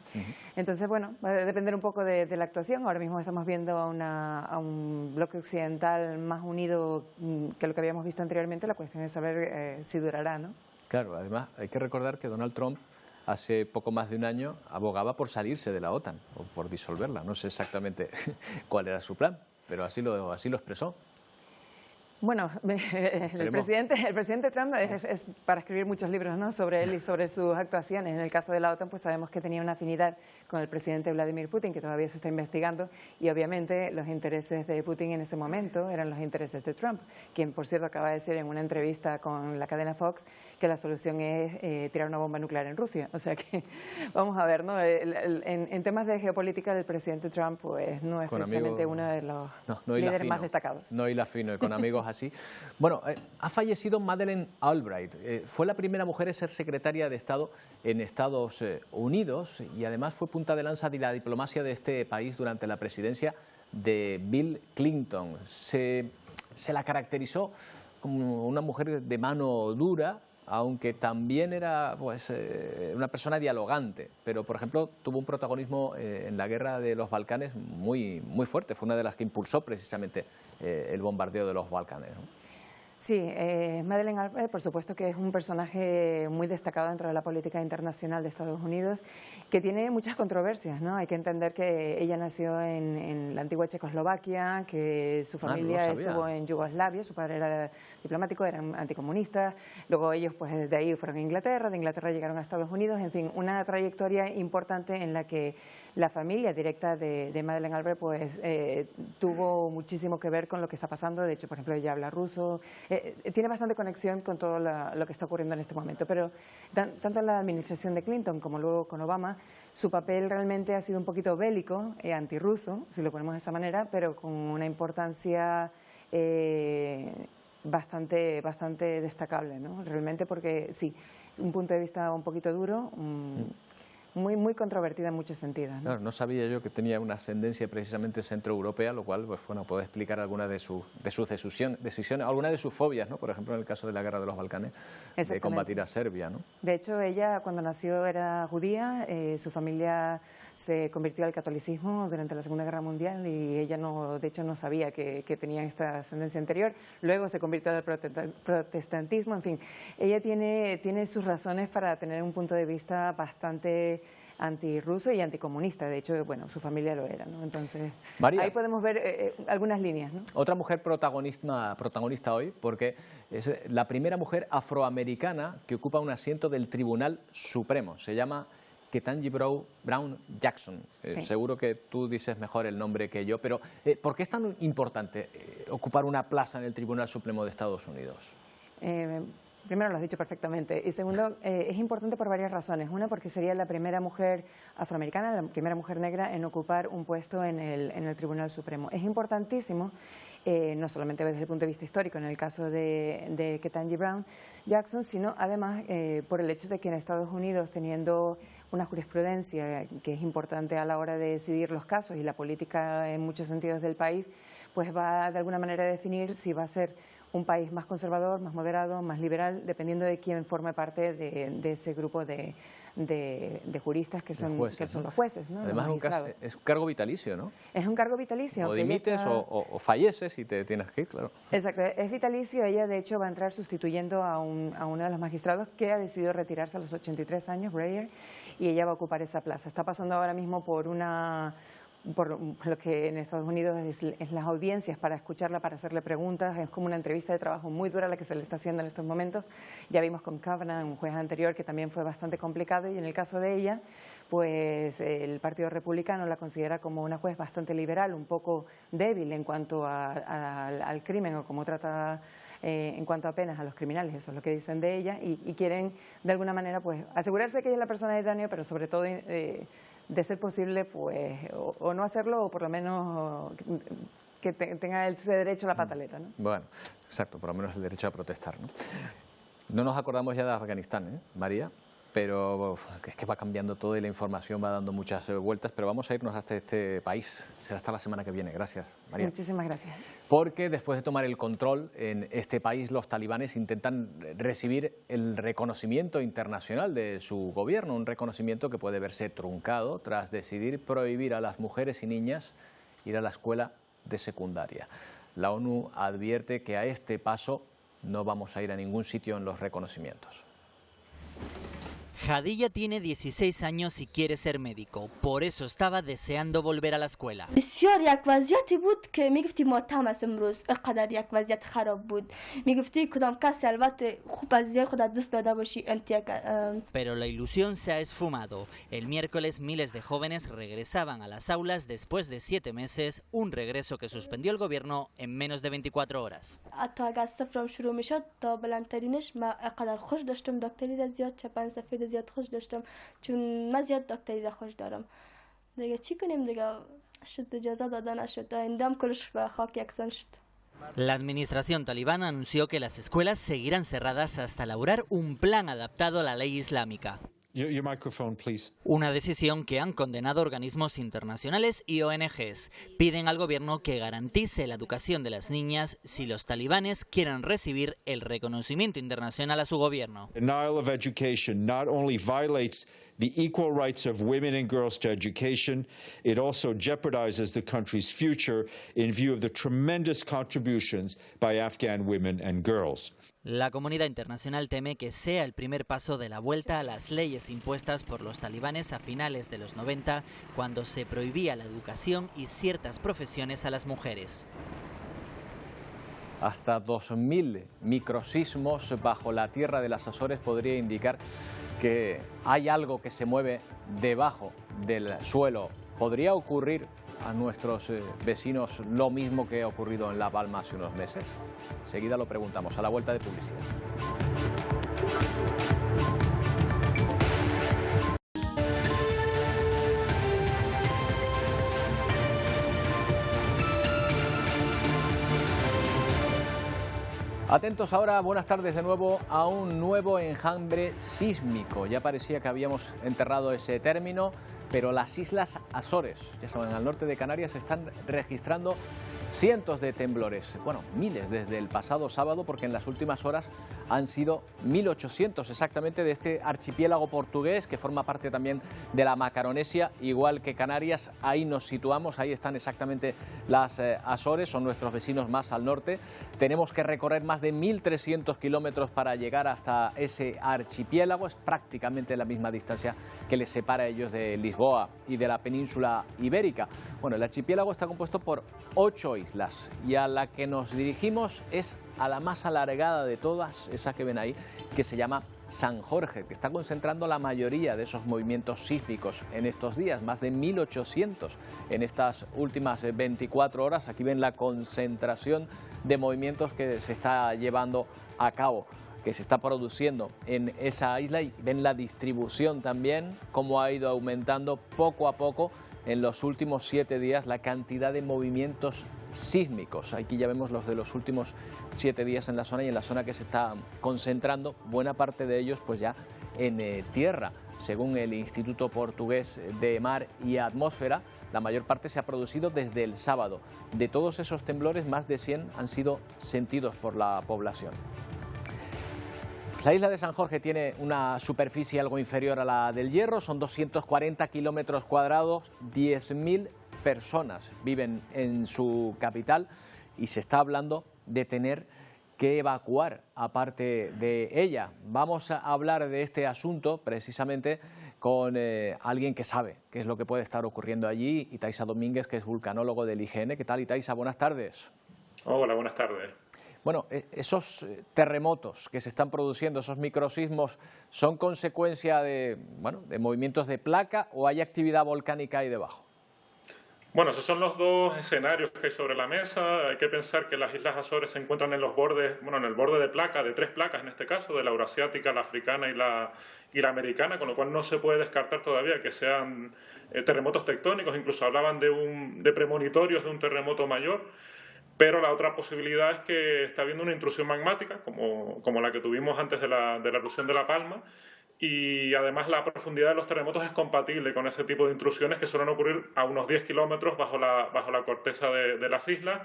Entonces, bueno, va a depender un poco de la actuación. Ahora mismo estamos viendo a un bloque occidental más unido que lo que habíamos visto anteriormente. La cuestión es saber si durará, ¿no? Claro, además hay que recordar que Donald Trump hace poco más de un año abogaba por salirse de la OTAN o por disolverla. No sé exactamente cuál era su plan, pero así lo expresó. Bueno, el presidente Trump es para escribir muchos libros, ¿no?, sobre él y sobre sus actuaciones. En el caso de la OTAN, pues sabemos que tenía una afinidad con el presidente Vladimir Putin, que todavía se está investigando, y obviamente los intereses de Putin en ese momento eran los intereses de Trump, quien, por cierto, acaba de decir en una entrevista con la cadena Fox que la solución es tirar una bomba nuclear en Rusia. O sea que vamos a ver, ¿no? En temas de geopolítica, el presidente Trump pues no es precisamente uno de los líderes más destacados. No hila fino, y con amigos así. Bueno, ha fallecido Madeleine Albright. Fue la primera mujer en ser secretaria de Estado en Estados Unidos y además fue punta de lanza de la diplomacia de este país durante la presidencia de Bill Clinton. Se la caracterizó como una mujer de mano dura, aunque también era pues, una persona dialogante, pero por ejemplo tuvo un protagonismo en la guerra de los Balcanes muy fuerte. Fue una de las que impulsó precisamente el bombardeo de los Balcanes, ¿no? Sí, Madeleine Albright, por supuesto que es un personaje muy destacado dentro de la política internacional de Estados Unidos, que tiene muchas controversias, ¿no? Hay que entender que ella nació en la antigua Checoslovaquia, que su familia estuvo en Yugoslavia, su padre era diplomático, eran anticomunistas, luego ellos pues de ahí fueron a Inglaterra, de Inglaterra llegaron a Estados Unidos, en fin, una trayectoria importante en la que la familia directa de Madeleine Albright pues tuvo muchísimo que ver con lo que está pasando. De hecho, por ejemplo, ella habla ruso, tiene bastante conexión con todo lo que está ocurriendo en este momento, pero tanto en la administración de Clinton como luego con Obama, su papel realmente ha sido un poquito bélico, antirruso, si lo ponemos de esa manera, pero con una importancia bastante destacable, ¿no? Realmente, porque sí, un punto de vista un poquito duro, muy controvertida en muchos sentidos, ¿no? Claro, no sabía yo que tenía una ascendencia precisamente centroeuropea, lo cual, pues bueno, puede explicar alguna de sus decisiones, alguna de sus fobias, ¿no? Por ejemplo, en el caso de la guerra de los Balcanes, de combatir a Serbia, ¿no? De hecho, ella cuando nació era judía, su familia se convirtió al catolicismo durante la Segunda Guerra Mundial y ella de hecho no sabía que tenía esta ascendencia anterior. Luego se convirtió al protestantismo, en fin. Ella tiene sus razones para tener un punto de vista bastante antirruso y anticomunista. De hecho, bueno, su familia lo era, ¿no? Entonces, María, ahí podemos ver algunas líneas, ¿no? Otra mujer protagonista hoy, porque es la primera mujer afroamericana que ocupa un asiento del Tribunal Supremo. Se llama Ketanji Brown Jackson. Sí. Seguro que tú dices mejor el nombre que yo, pero ¿por qué es tan importante ocupar una plaza en el Tribunal Supremo de Estados Unidos? Primero lo has dicho perfectamente. Y segundo, es importante por varias razones. Una, porque sería la primera mujer afroamericana, la primera mujer negra en ocupar un puesto en el Tribunal Supremo. Es importantísimo, no solamente desde el punto de vista histórico, en el caso de Ketanji Brown Jackson, sino además por el hecho de que en Estados Unidos, teniendo una jurisprudencia que es importante a la hora de decidir los casos y la política en muchos sentidos del país, pues va de alguna manera a definir si va a ser un país más conservador, más moderado, más liberal, dependiendo de quién forme parte de ese grupo de juristas que son los jueces, ¿no? Además es un cargo vitalicio, ¿no? Es un cargo vitalicio. O dimites o falleces y te tienes que ir, claro. Exacto, es vitalicio. Ella, de hecho, va a entrar sustituyendo a uno de los magistrados que ha decidido retirarse a los 83 años, Breyer, y ella va a ocupar esa plaza. Está pasando ahora mismo por lo que en Estados Unidos es las audiencias para escucharla, para hacerle preguntas. Es como una entrevista de trabajo muy dura la que se le está haciendo en estos momentos. Ya vimos con Kavanaugh, un juez anterior, que también fue bastante complicado, y en el caso de ella, pues el Partido Republicano la considera como una juez bastante liberal, un poco débil en cuanto al crimen, o como trata en cuanto a penas a los criminales. Eso es lo que dicen de ella, y quieren de alguna manera pues asegurarse que ella es la persona idónea, pero sobre todo de ser posible, pues, o no hacerlo, o por lo menos que tenga ese derecho a la pataleta, ¿no? Bueno, exacto, por lo menos el derecho a protestar, ¿no? No nos acordamos ya de Afganistán, María, pero es que va cambiando todo y la información va dando muchas vueltas, pero vamos a irnos hasta este país. Será hasta la semana que viene. Gracias, María. Muchísimas gracias. Porque después de tomar el control en este país, los talibanes intentan recibir el reconocimiento internacional de su gobierno, un reconocimiento que puede verse truncado tras decidir prohibir a las mujeres y niñas ir a la escuela de secundaria. La ONU advierte que a este paso no vamos a ir a ningún sitio en los reconocimientos. Hadilla tiene 16 años y quiere ser médico, por eso estaba deseando volver a la escuela. بسیار یک وضعیتی بود که میگفتی ماتم است امروز اینقدر یک وضعیت خراب بود میگفتی کدام کسی البته خوب از زیای خودت دست داده باشی انت یک Pero la ilusión se ha esfumado. El miércoles miles de jóvenes regresaban a las aulas después de 7 meses, un regreso que suspendió el gobierno en menos de 24 horas. حتی اگر صفرم شروع میشد تا بلندترینش ما اینقدر خوش داشتم دکتری را زیاد چپن سفید زیاد خوش داشتم چون من زیاد دکتری را خوش دارم دیگه چی کنیم دیگه شد اجازه داده نشد اندام کلش به خاک یکسان شد. La administración talibana anunció que las escuelas seguirán cerradas hasta elaborar un plan adaptado a la ley islámica. Your microphone, please. Una decisión que han condenado organismos internacionales y ONGs. Piden al gobierno que garantice la educación de las niñas si los talibanes quieren recibir el reconocimiento internacional a su gobierno. Denial of education not only violates the equal rights of women and girls to education, it also jeopardizes the country's future in view of the tremendous contributions by Afghan women and girls. La comunidad internacional teme que sea el primer paso de la vuelta a las leyes impuestas por los talibanes a finales de los 90, cuando se prohibía la educación y ciertas profesiones a las mujeres. Hasta 2000 microsismos bajo la tierra de las Azores podría indicar que hay algo que se mueve debajo del suelo. ¿Podría ocurrir a nuestros vecinos lo mismo que ha ocurrido en La Palma hace unos meses? Enseguida lo preguntamos, a la vuelta de publicidad. Atentos ahora, buenas tardes de nuevo, a un nuevo enjambre sísmico. Ya parecía que habíamos enterrado ese término, pero las Islas Azores, ya saben, al norte de Canarias, están registrando cientos de temblores, bueno, miles desde el pasado sábado, porque en las últimas horas han sido 1.800 exactamente de este archipiélago portugués que forma parte también de la Macaronesia, igual que Canarias. Ahí nos situamos, ahí están exactamente las Azores, son nuestros vecinos más al norte. Tenemos que recorrer más de 1.300 kilómetros para llegar hasta ese archipiélago, es prácticamente la misma distancia que les separa a ellos de Lisboa y de la península ibérica. Bueno, el archipiélago está compuesto por 8 islas y a la que nos dirigimos es a la más alargada de todas, esa que ven ahí, que se llama San Jorge, que está concentrando la mayoría de esos movimientos sísmicos en estos días, más de 1.800 en estas últimas 24 horas. Aquí ven la concentración de movimientos que se está llevando a cabo, que se está produciendo en esa isla, y ven la distribución también, cómo ha ido aumentando poco a poco en los últimos 7 días la cantidad de movimientos sísmicos. Aquí ya vemos los de los últimos 7 días en la zona, y en la zona que se está concentrando, buena parte de ellos pues ya en tierra. Según el Instituto Portugués de Mar y Atmósfera, la mayor parte se ha producido desde el sábado. De todos esos temblores, más de 100 han sido sentidos por la población. La isla de San Jorge tiene una superficie algo inferior a la del Hierro, son 240 kilómetros cuadrados, 10.000 personas viven en su capital y se está hablando de tener que evacuar aparte de ella. Vamos a hablar de este asunto precisamente con alguien que sabe qué es lo que puede estar ocurriendo allí, Itaiza Domínguez, que es vulcanólogo del IGN. ¿Qué tal, Itaiza? Buenas tardes. Hola, buenas tardes. Bueno, esos terremotos que se están produciendo, esos microsismos, ¿son consecuencia de movimientos de placa o hay actividad volcánica ahí debajo? Bueno, esos son los dos escenarios que hay sobre la mesa. Hay que pensar que las Islas Azores se encuentran en los bordes, en el borde de placa, de 3 placas en este caso, de la eurasiática, la africana y la americana, con lo cual no se puede descartar todavía que sean terremotos tectónicos. Incluso hablaban de premonitorios de un terremoto mayor. Pero la otra posibilidad es que está habiendo una intrusión magmática, como la que tuvimos antes de la erupción de La Palma, y además la profundidad de los terremotos es compatible con ese tipo de intrusiones que suelen ocurrir a unos 10 kilómetros bajo la corteza de las islas.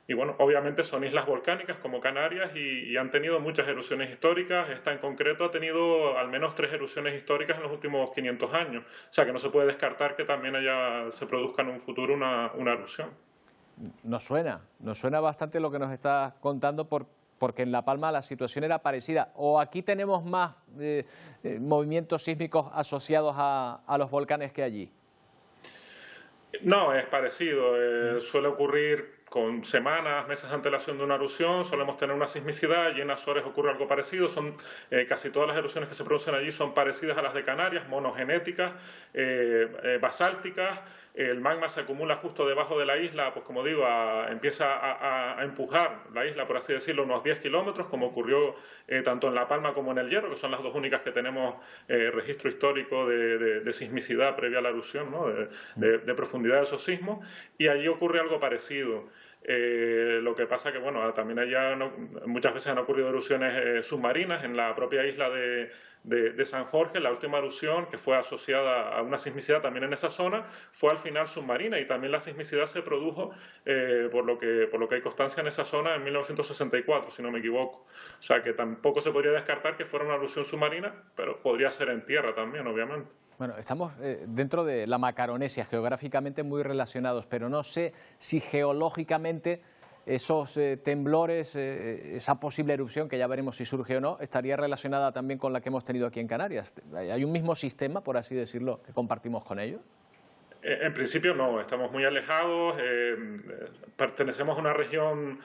Y bueno, obviamente son islas volcánicas como Canarias y han tenido muchas erupciones históricas. Esta en concreto ha tenido al menos 3 erupciones históricas en los últimos 500 años. O sea que no se puede descartar que también se produzca en un futuro una erupción. Nos suena bastante lo que nos está contando porque en La Palma la situación era parecida. ¿O aquí tenemos más movimientos sísmicos asociados a los volcanes que allí? No, es parecido. Suele ocurrir con semanas, meses de antelación de una erupción. Solemos tener una sismicidad y en Azores ocurre algo parecido. Casi todas las erupciones que se producen allí son parecidas a las de Canarias, monogenéticas, basálticas. El magma se acumula justo debajo de la isla, pues como digo, empieza a empujar la isla, por así decirlo, unos 10 kilómetros, como ocurrió tanto en La Palma como en el Hierro, que son las dos únicas que tenemos registro histórico de sismicidad previa a la erupción, ¿no? de profundidad de esos sismos, y allí ocurre algo parecido. Lo que pasa que, bueno, también allá muchas veces han ocurrido erupciones submarinas en la propia isla de San Jorge. La última erupción, que fue asociada a una sismicidad también en esa zona, fue al final submarina, y también la sismicidad se produjo, por lo que hay constancia en esa zona, en 1964, si no me equivoco. O sea que tampoco se podría descartar que fuera una erupción submarina, pero podría ser en tierra también, obviamente. Bueno, estamos dentro de la Macaronesia, geográficamente muy relacionados, pero no sé si geológicamente esos temblores, esa posible erupción, que ya veremos si surge o no, estaría relacionada también con la que hemos tenido aquí en Canarias. ¿Hay un mismo sistema, por así decirlo, que compartimos con ellos? En principio no, estamos muy alejados, pertenecemos a una región...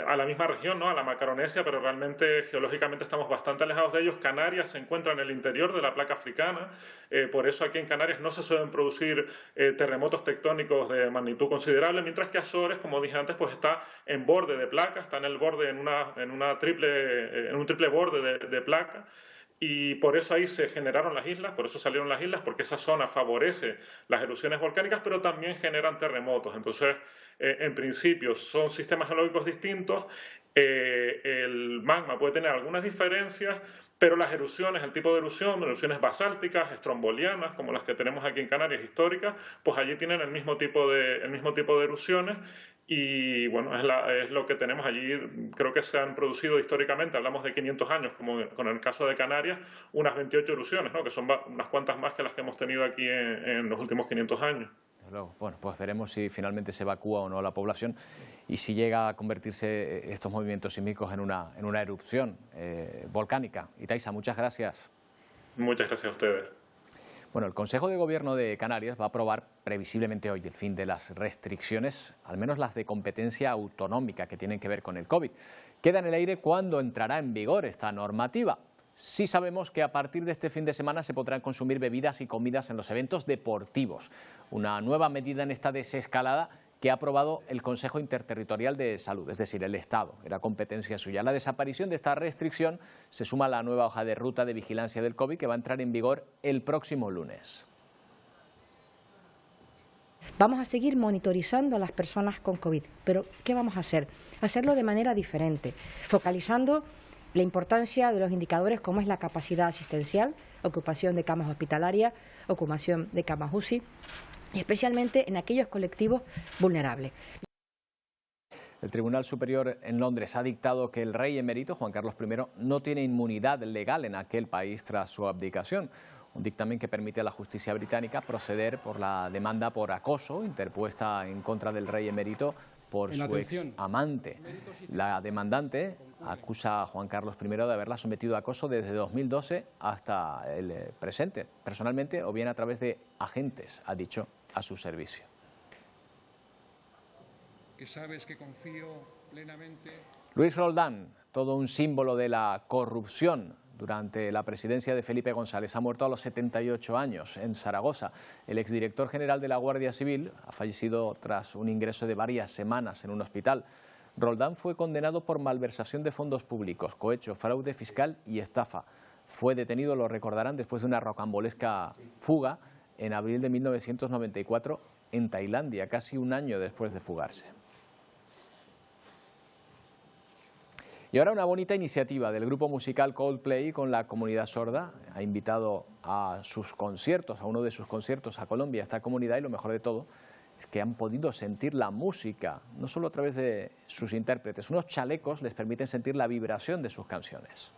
a la misma región, ¿no? A la Macaronesia, pero realmente geológicamente estamos bastante alejados de ellos. Canarias se encuentra en el interior de la placa africana, por eso aquí en Canarias no se suelen producir terremotos tectónicos de magnitud considerable, mientras que Azores, como dije antes, pues está en borde de placa, está en el borde, en un triple borde de placa. Y por eso ahí se generaron las islas, por eso salieron las islas, porque esa zona favorece las erupciones volcánicas, pero también generan terremotos. Entonces, en principio, son sistemas geológicos distintos. el magma puede tener algunas diferencias, pero las erupciones, el tipo de erupciones basálticas, estrombolianas, como las que tenemos aquí en Canarias históricas, pues allí tienen el mismo tipo de erupciones. Y bueno, es lo que tenemos allí. Creo que se han producido históricamente, hablamos de 500 años, como con el caso de Canarias, unas 28 erupciones, ¿no? Que son unas cuantas más que las que hemos tenido aquí en los últimos 500 años. Luego, bueno, pues veremos si finalmente se evacúa o no la población y si llega a convertirse estos movimientos sísmicos en una erupción volcánica. Itaiza, muchas gracias. Muchas gracias a ustedes. Bueno, el Consejo de Gobierno de Canarias va a aprobar previsiblemente hoy el fin de las restricciones, al menos las de competencia autonómica que tienen que ver con el COVID. Queda en el aire cuándo entrará en vigor esta normativa. Sí sabemos que a partir de este fin de semana se podrán consumir bebidas y comidas en los eventos deportivos. Una nueva medida en esta desescalada que ha aprobado el Consejo Interterritorial de Salud, es decir, el Estado. Era competencia suya. La desaparición de esta restricción se suma a la nueva hoja de ruta de vigilancia del COVID que va a entrar en vigor el próximo lunes. Vamos a seguir monitorizando a las personas con COVID, pero ¿qué vamos a hacer? Hacerlo de manera diferente, focalizando la importancia de los indicadores como es la capacidad asistencial, ocupación de camas hospitalarias, ocupación de camas UCI, y especialmente en aquellos colectivos vulnerables. El Tribunal Superior en Londres ha dictado que el rey emérito, Juan Carlos I, no tiene inmunidad legal en aquel país tras su abdicación. Un dictamen que permite a la justicia británica proceder por la demanda por acoso interpuesta en contra del rey emérito por su ex amante. La demandante acusa a Juan Carlos I de haberla sometido a acoso desde 2012 hasta el presente, personalmente o bien a través de agentes, ha dicho, a su servicio. Que sabes que confío plenamente. Luis Roldán, todo un símbolo de la corrupción durante la presidencia de Felipe González, ha muerto a los 78 años en Zaragoza. El exdirector general de la Guardia Civil ha fallecido tras un ingreso de varias semanas en un hospital. Roldán fue condenado por malversación de fondos públicos, cohecho, fraude fiscal y estafa. Fue detenido, lo recordarán, después de una rocambolesca fuga en abril de 1994 en Tailandia, casi un año después de fugarse. Y ahora una bonita iniciativa del grupo musical Coldplay con la comunidad sorda. Ha invitado a sus conciertos, a uno de sus conciertos a Colombia, esta comunidad, y lo mejor de todo es que han podido sentir la música, no solo a través de sus intérpretes. Unos chalecos les permiten sentir la vibración de sus canciones.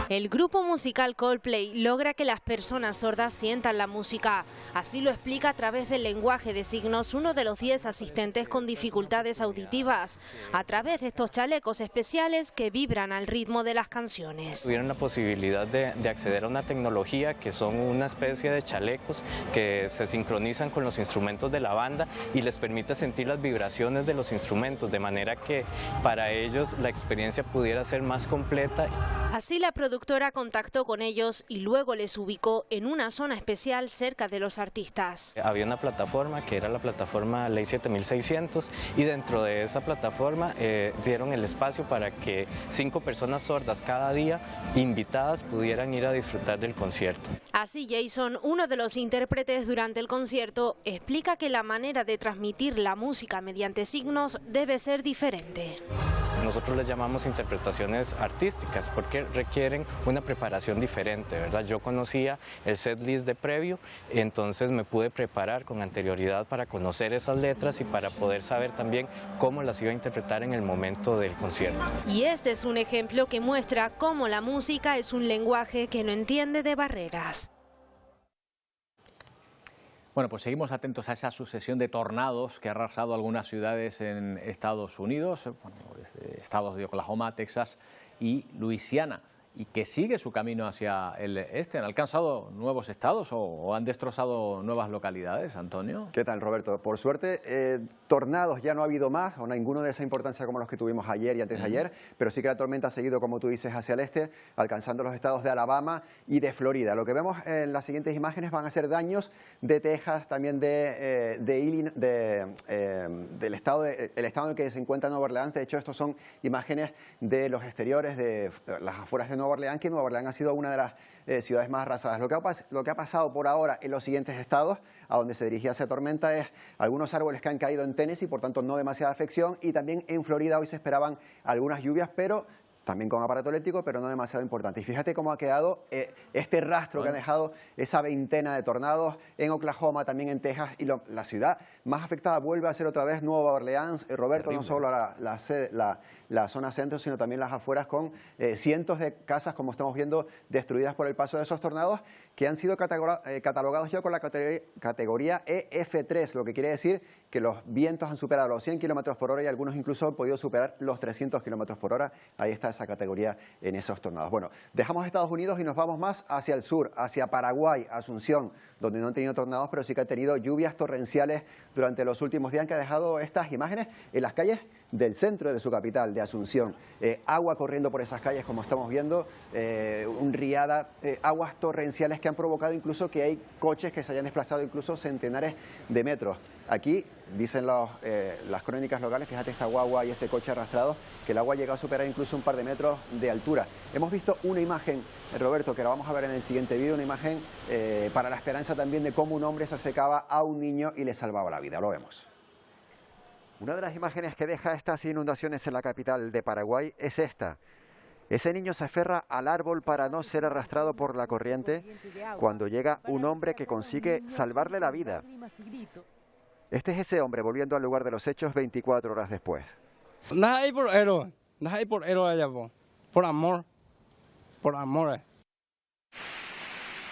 El grupo musical Coldplay logra que las personas sordas sientan la música. Así lo explica a través del lenguaje de signos uno de los 10 asistentes con dificultades auditivas, a través de estos chalecos especiales que vibran al ritmo de las canciones. Tuvieron la posibilidad de acceder a una tecnología que son una especie de chalecos que se sincronizan con los instrumentos de la banda y les permite sentir las vibraciones de los instrumentos, de manera que para ellos la experiencia pudiera ser más completa. Así la productora contactó con ellos y luego les ubicó en una zona especial cerca de los artistas. Había una plataforma que era la plataforma Ley 7600 y dentro de esa plataforma dieron el espacio para que 5 personas sordas cada día, invitadas, pudieran ir a disfrutar del concierto. Así Jason, uno de los intérpretes durante el concierto, explica que la manera de transmitir la música mediante signos debe ser diferente. Nosotros les llamamos interpretaciones artísticas porque requieren una preparación diferente, ¿verdad? Yo conocía el setlist de previo, entonces me pude preparar con anterioridad para conocer esas letras y para poder saber también cómo las iba a interpretar en el momento del concierto. Y este es un ejemplo que muestra cómo la música es un lenguaje que no entiende de barreras. Bueno, pues seguimos atentos a esa sucesión de tornados que ha arrasado algunas ciudades en Estados Unidos, estados de Oklahoma, Texas y Luisiana, y que sigue su camino hacia el este. ¿Han alcanzado nuevos estados o han destrozado nuevas localidades, Antonio? ¿Qué tal, Roberto? Por suerte, tornados ya no ha habido más, o ninguno de esa importancia como los que tuvimos ayer y antes de ayer, pero sí que la tormenta ha seguido, como tú dices, hacia el este, alcanzando los estados de Alabama y de Florida. Lo que vemos en las siguientes imágenes van a ser daños de Texas, también del estado, el estado en el que se encuentra Nueva Orleans. De hecho, estos son imágenes de los exteriores, de las afueras de Nueva Orleans, que Nueva Orleans ha sido una de las ciudades más arrasadas. Lo que ha pasado por ahora en los siguientes estados, a donde se dirigía esa tormenta, es algunos árboles que han caído en Tennessee, por tanto no demasiada afección, y también en Florida hoy se esperaban algunas lluvias, pero también con aparato eléctrico, pero no demasiado importante. Y fíjate cómo ha quedado este rastro que han dejado esa veintena de tornados en Oklahoma, también en Texas, y la ciudad más afectada vuelve a ser otra vez Nueva Orleans. Roberto, terrible. No solo la zona centro, sino también las afueras, con cientos de casas, como estamos viendo, destruidas por el paso de esos tornados, que han sido catalogados ya con la categoría EF3, lo que quiere decir que los vientos han superado los 100 kilómetros por hora y algunos incluso han podido superar los 300 kilómetros por hora. Ahí está esa categoría en esos tornados. Bueno, dejamos Estados Unidos y nos vamos más hacia el sur, hacia Paraguay, Asunción, donde no han tenido tornados, pero sí que han tenido lluvias torrenciales durante los últimos días, que ha dejado estas imágenes en las calles del centro de su capital, de Asunción. Agua corriendo por esas calles, como estamos viendo, un riada, aguas torrenciales que han provocado incluso que hay coches que se hayan desplazado incluso centenares de metros. Aquí, dicen las crónicas locales, fíjate esta guagua y ese coche arrastrado, que el agua llega a superar incluso un par de metros de altura. Hemos visto una imagen, Roberto, que la vamos a ver en el siguiente vídeo, una imagen para la esperanza también de cómo un hombre se acercaba a un niño y le salvaba la vida. Lo vemos. Una de las imágenes que deja estas inundaciones en la capital de Paraguay es esta. Ese niño se aferra al árbol para no ser arrastrado por la corriente cuando llega un hombre que consigue salvarle la vida. Este es ese hombre volviendo al lugar de los hechos 24 horas después. Por amor.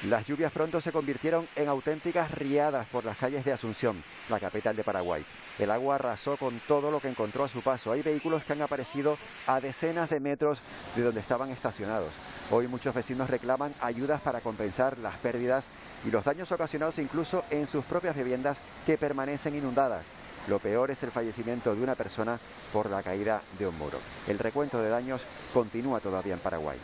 Las lluvias pronto se convirtieron en auténticas riadas por las calles de Asunción, la capital de Paraguay. El agua arrasó con todo lo que encontró a su paso. Hay vehículos que han aparecido a decenas de metros de donde estaban estacionados. Hoy muchos vecinos reclaman ayudas para compensar las pérdidas y los daños ocasionados incluso en sus propias viviendas, que permanecen inundadas. Lo peor es el fallecimiento de una persona por la caída de un muro. El recuento de daños continúa todavía en Paraguay.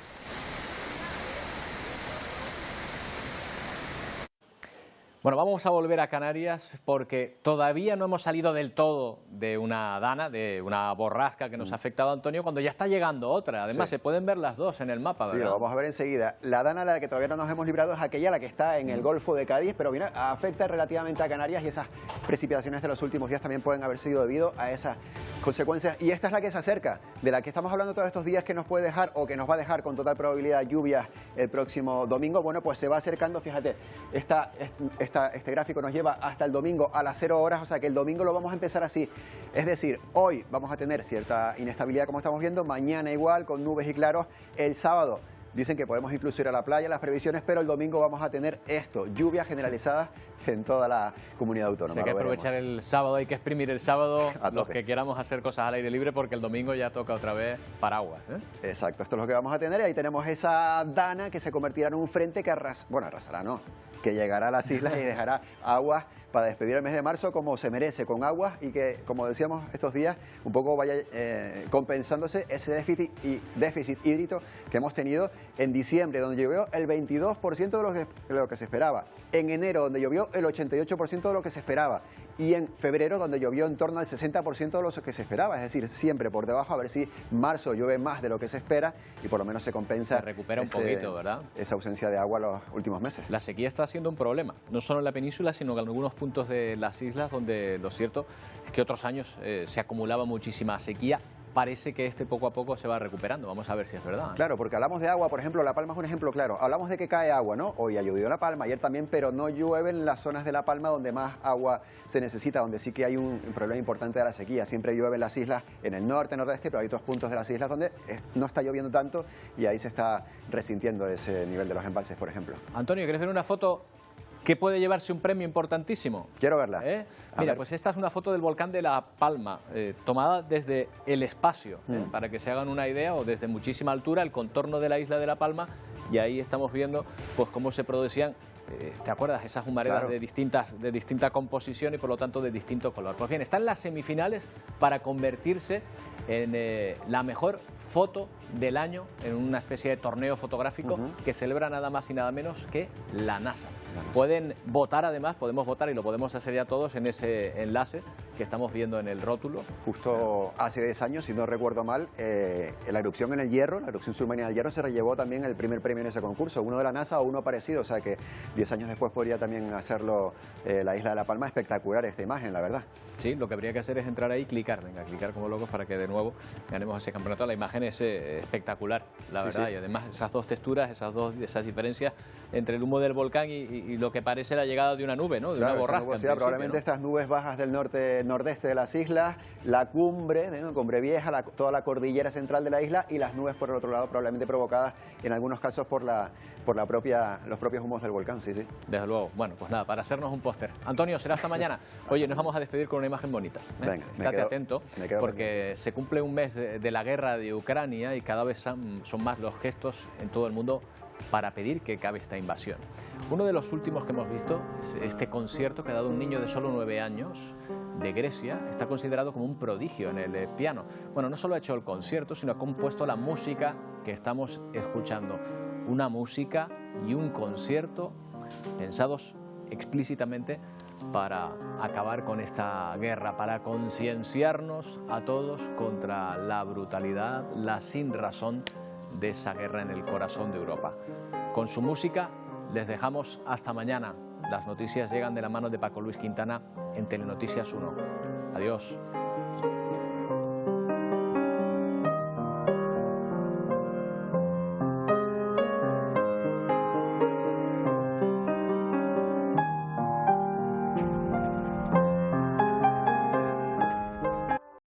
Bueno, vamos a volver a Canarias porque todavía no hemos salido del todo de una dana, de una borrasca que nos ha afectado a Antonio, cuando ya está llegando otra. Además, se pueden ver las dos en el mapa, ¿verdad? Sí, lo vamos a ver enseguida. La dana a la que todavía no nos hemos librado es aquella, la que está en el Golfo de Cádiz, pero mira, afecta relativamente a Canarias, y esas precipitaciones de los últimos días también pueden haber sido debido a esas consecuencias. Y esta es la que se acerca, de la que estamos hablando todos estos días, que nos puede dejar, o que nos va a dejar con total probabilidad, lluvias el próximo domingo. Bueno, pues se va acercando, fíjate, este gráfico nos lleva hasta el domingo a las 0 horas, o sea que el domingo lo vamos a empezar así. Es decir, hoy vamos a tener cierta inestabilidad, como estamos viendo, mañana igual, con nubes y claros. El sábado dicen que podemos incluso ir a la playa, las previsiones, pero el domingo vamos a tener esto, lluvias generalizadas en toda la comunidad autónoma. Hay que aprovechar el sábado, hay que exprimir el sábado los que queramos hacer cosas al aire libre, porque el domingo ya toca otra vez paraguas, ¿eh? Exacto, esto es lo que vamos a tener, y ahí tenemos esa dana que se convertirá en un frente que arrasará, no, que llegará a las islas y dejará aguas para despedir el mes de marzo como se merece, con aguas, y que, como decíamos estos días, un poco vaya compensándose ese déficit hídrico que hemos tenido en diciembre, donde llovió el 22% de lo que se esperaba, en enero, donde llovió el 88% de lo que se esperaba, y en febrero, donde llovió en torno al 60% de lo que se esperaba, es decir, siempre por debajo, a ver si marzo llueve más de lo que se espera y por lo menos se compensa. Se recupera un poquito, ¿verdad? Esa ausencia de agua los últimos meses. La sequía está siendo un problema, no solo en la península, sino en algunos puntos de las islas, donde lo cierto es que otros años se acumulaba muchísima sequía. Parece que poco a poco se va recuperando. Vamos a ver si es verdad, ¿eh? Claro, porque hablamos de agua, por ejemplo, La Palma es un ejemplo claro. Hablamos de que cae agua, ¿no? Hoy ha llovido en La Palma, ayer también, pero no llueve en las zonas de La Palma donde más agua se necesita, donde sí que hay un problema importante de la sequía. Siempre llueve en las islas, en el norte, nordeste, pero hay otros puntos de las islas donde no está lloviendo tanto y ahí se está resintiendo ese nivel de los embalses, por ejemplo. Antonio, ¿quieres ver una foto que puede llevarse un premio importantísimo? Quiero verla. Mira, pues esta es una foto del volcán de La Palma, tomada desde el espacio, para que se hagan una idea, o desde muchísima altura, el contorno de la isla de La Palma, y ahí estamos viendo pues cómo se producían, ¿te acuerdas? Esas humaredas, claro, de distinta composición y por lo tanto de distinto color. Pues bien, está en las semifinales para convertirse en la mejor foto del año en una especie de torneo fotográfico que celebra nada más y nada menos que la NASA. Pueden votar, además, podemos votar y lo podemos hacer ya todos en ese enlace que estamos viendo en el rótulo. Justo hace 10 años, si no recuerdo mal, la erupción en el Hierro, la erupción submarina del Hierro, se llevó también el primer premio en ese concurso, uno de la NASA o uno parecido, o sea que 10 años después podría también hacerlo la isla de La Palma. Espectacular esta imagen, la verdad. Sí, lo que habría que hacer es entrar ahí y clicar como locos para que de nuevo ganemos ese campeonato. La imagen es espectacular, la verdad, y además esas dos texturas, esas diferencias entre el humo del volcán y lo que parece la llegada de una nube, ¿no? De una borrasca. Probablemente, ¿no? Estas nubes bajas del nordeste de las islas, la cumbre, ¿no? Cumbre Vieja, toda la cordillera central de la isla, y las nubes por el otro lado, probablemente provocadas en algunos casos por los propios humos del volcán, sí. Desde luego. Bueno, pues nada, para hacernos un póster. Antonio, será hasta mañana. Oye, nos vamos a despedir con una imagen bonita. Venga, estate atento, porque se cumple un mes de la guerra de Ucrania y cada vez son más los gestos en todo el mundo para pedir que acabe esta invasión. Uno de los últimos que hemos visto es este concierto que ha dado un niño de solo 9 años de Grecia. Está considerado como un prodigio en el piano. Bueno, no solo ha hecho el concierto, sino ha compuesto la música que estamos escuchando. Una música y un concierto pensados explícitamente para acabar con esta guerra, para concienciarnos a todos contra la brutalidad, la sinrazón de esa guerra en el corazón de Europa. Con su música les dejamos hasta mañana. Las noticias llegan de la mano de Paco Luis Quintana en Telenoticias 1. Adiós.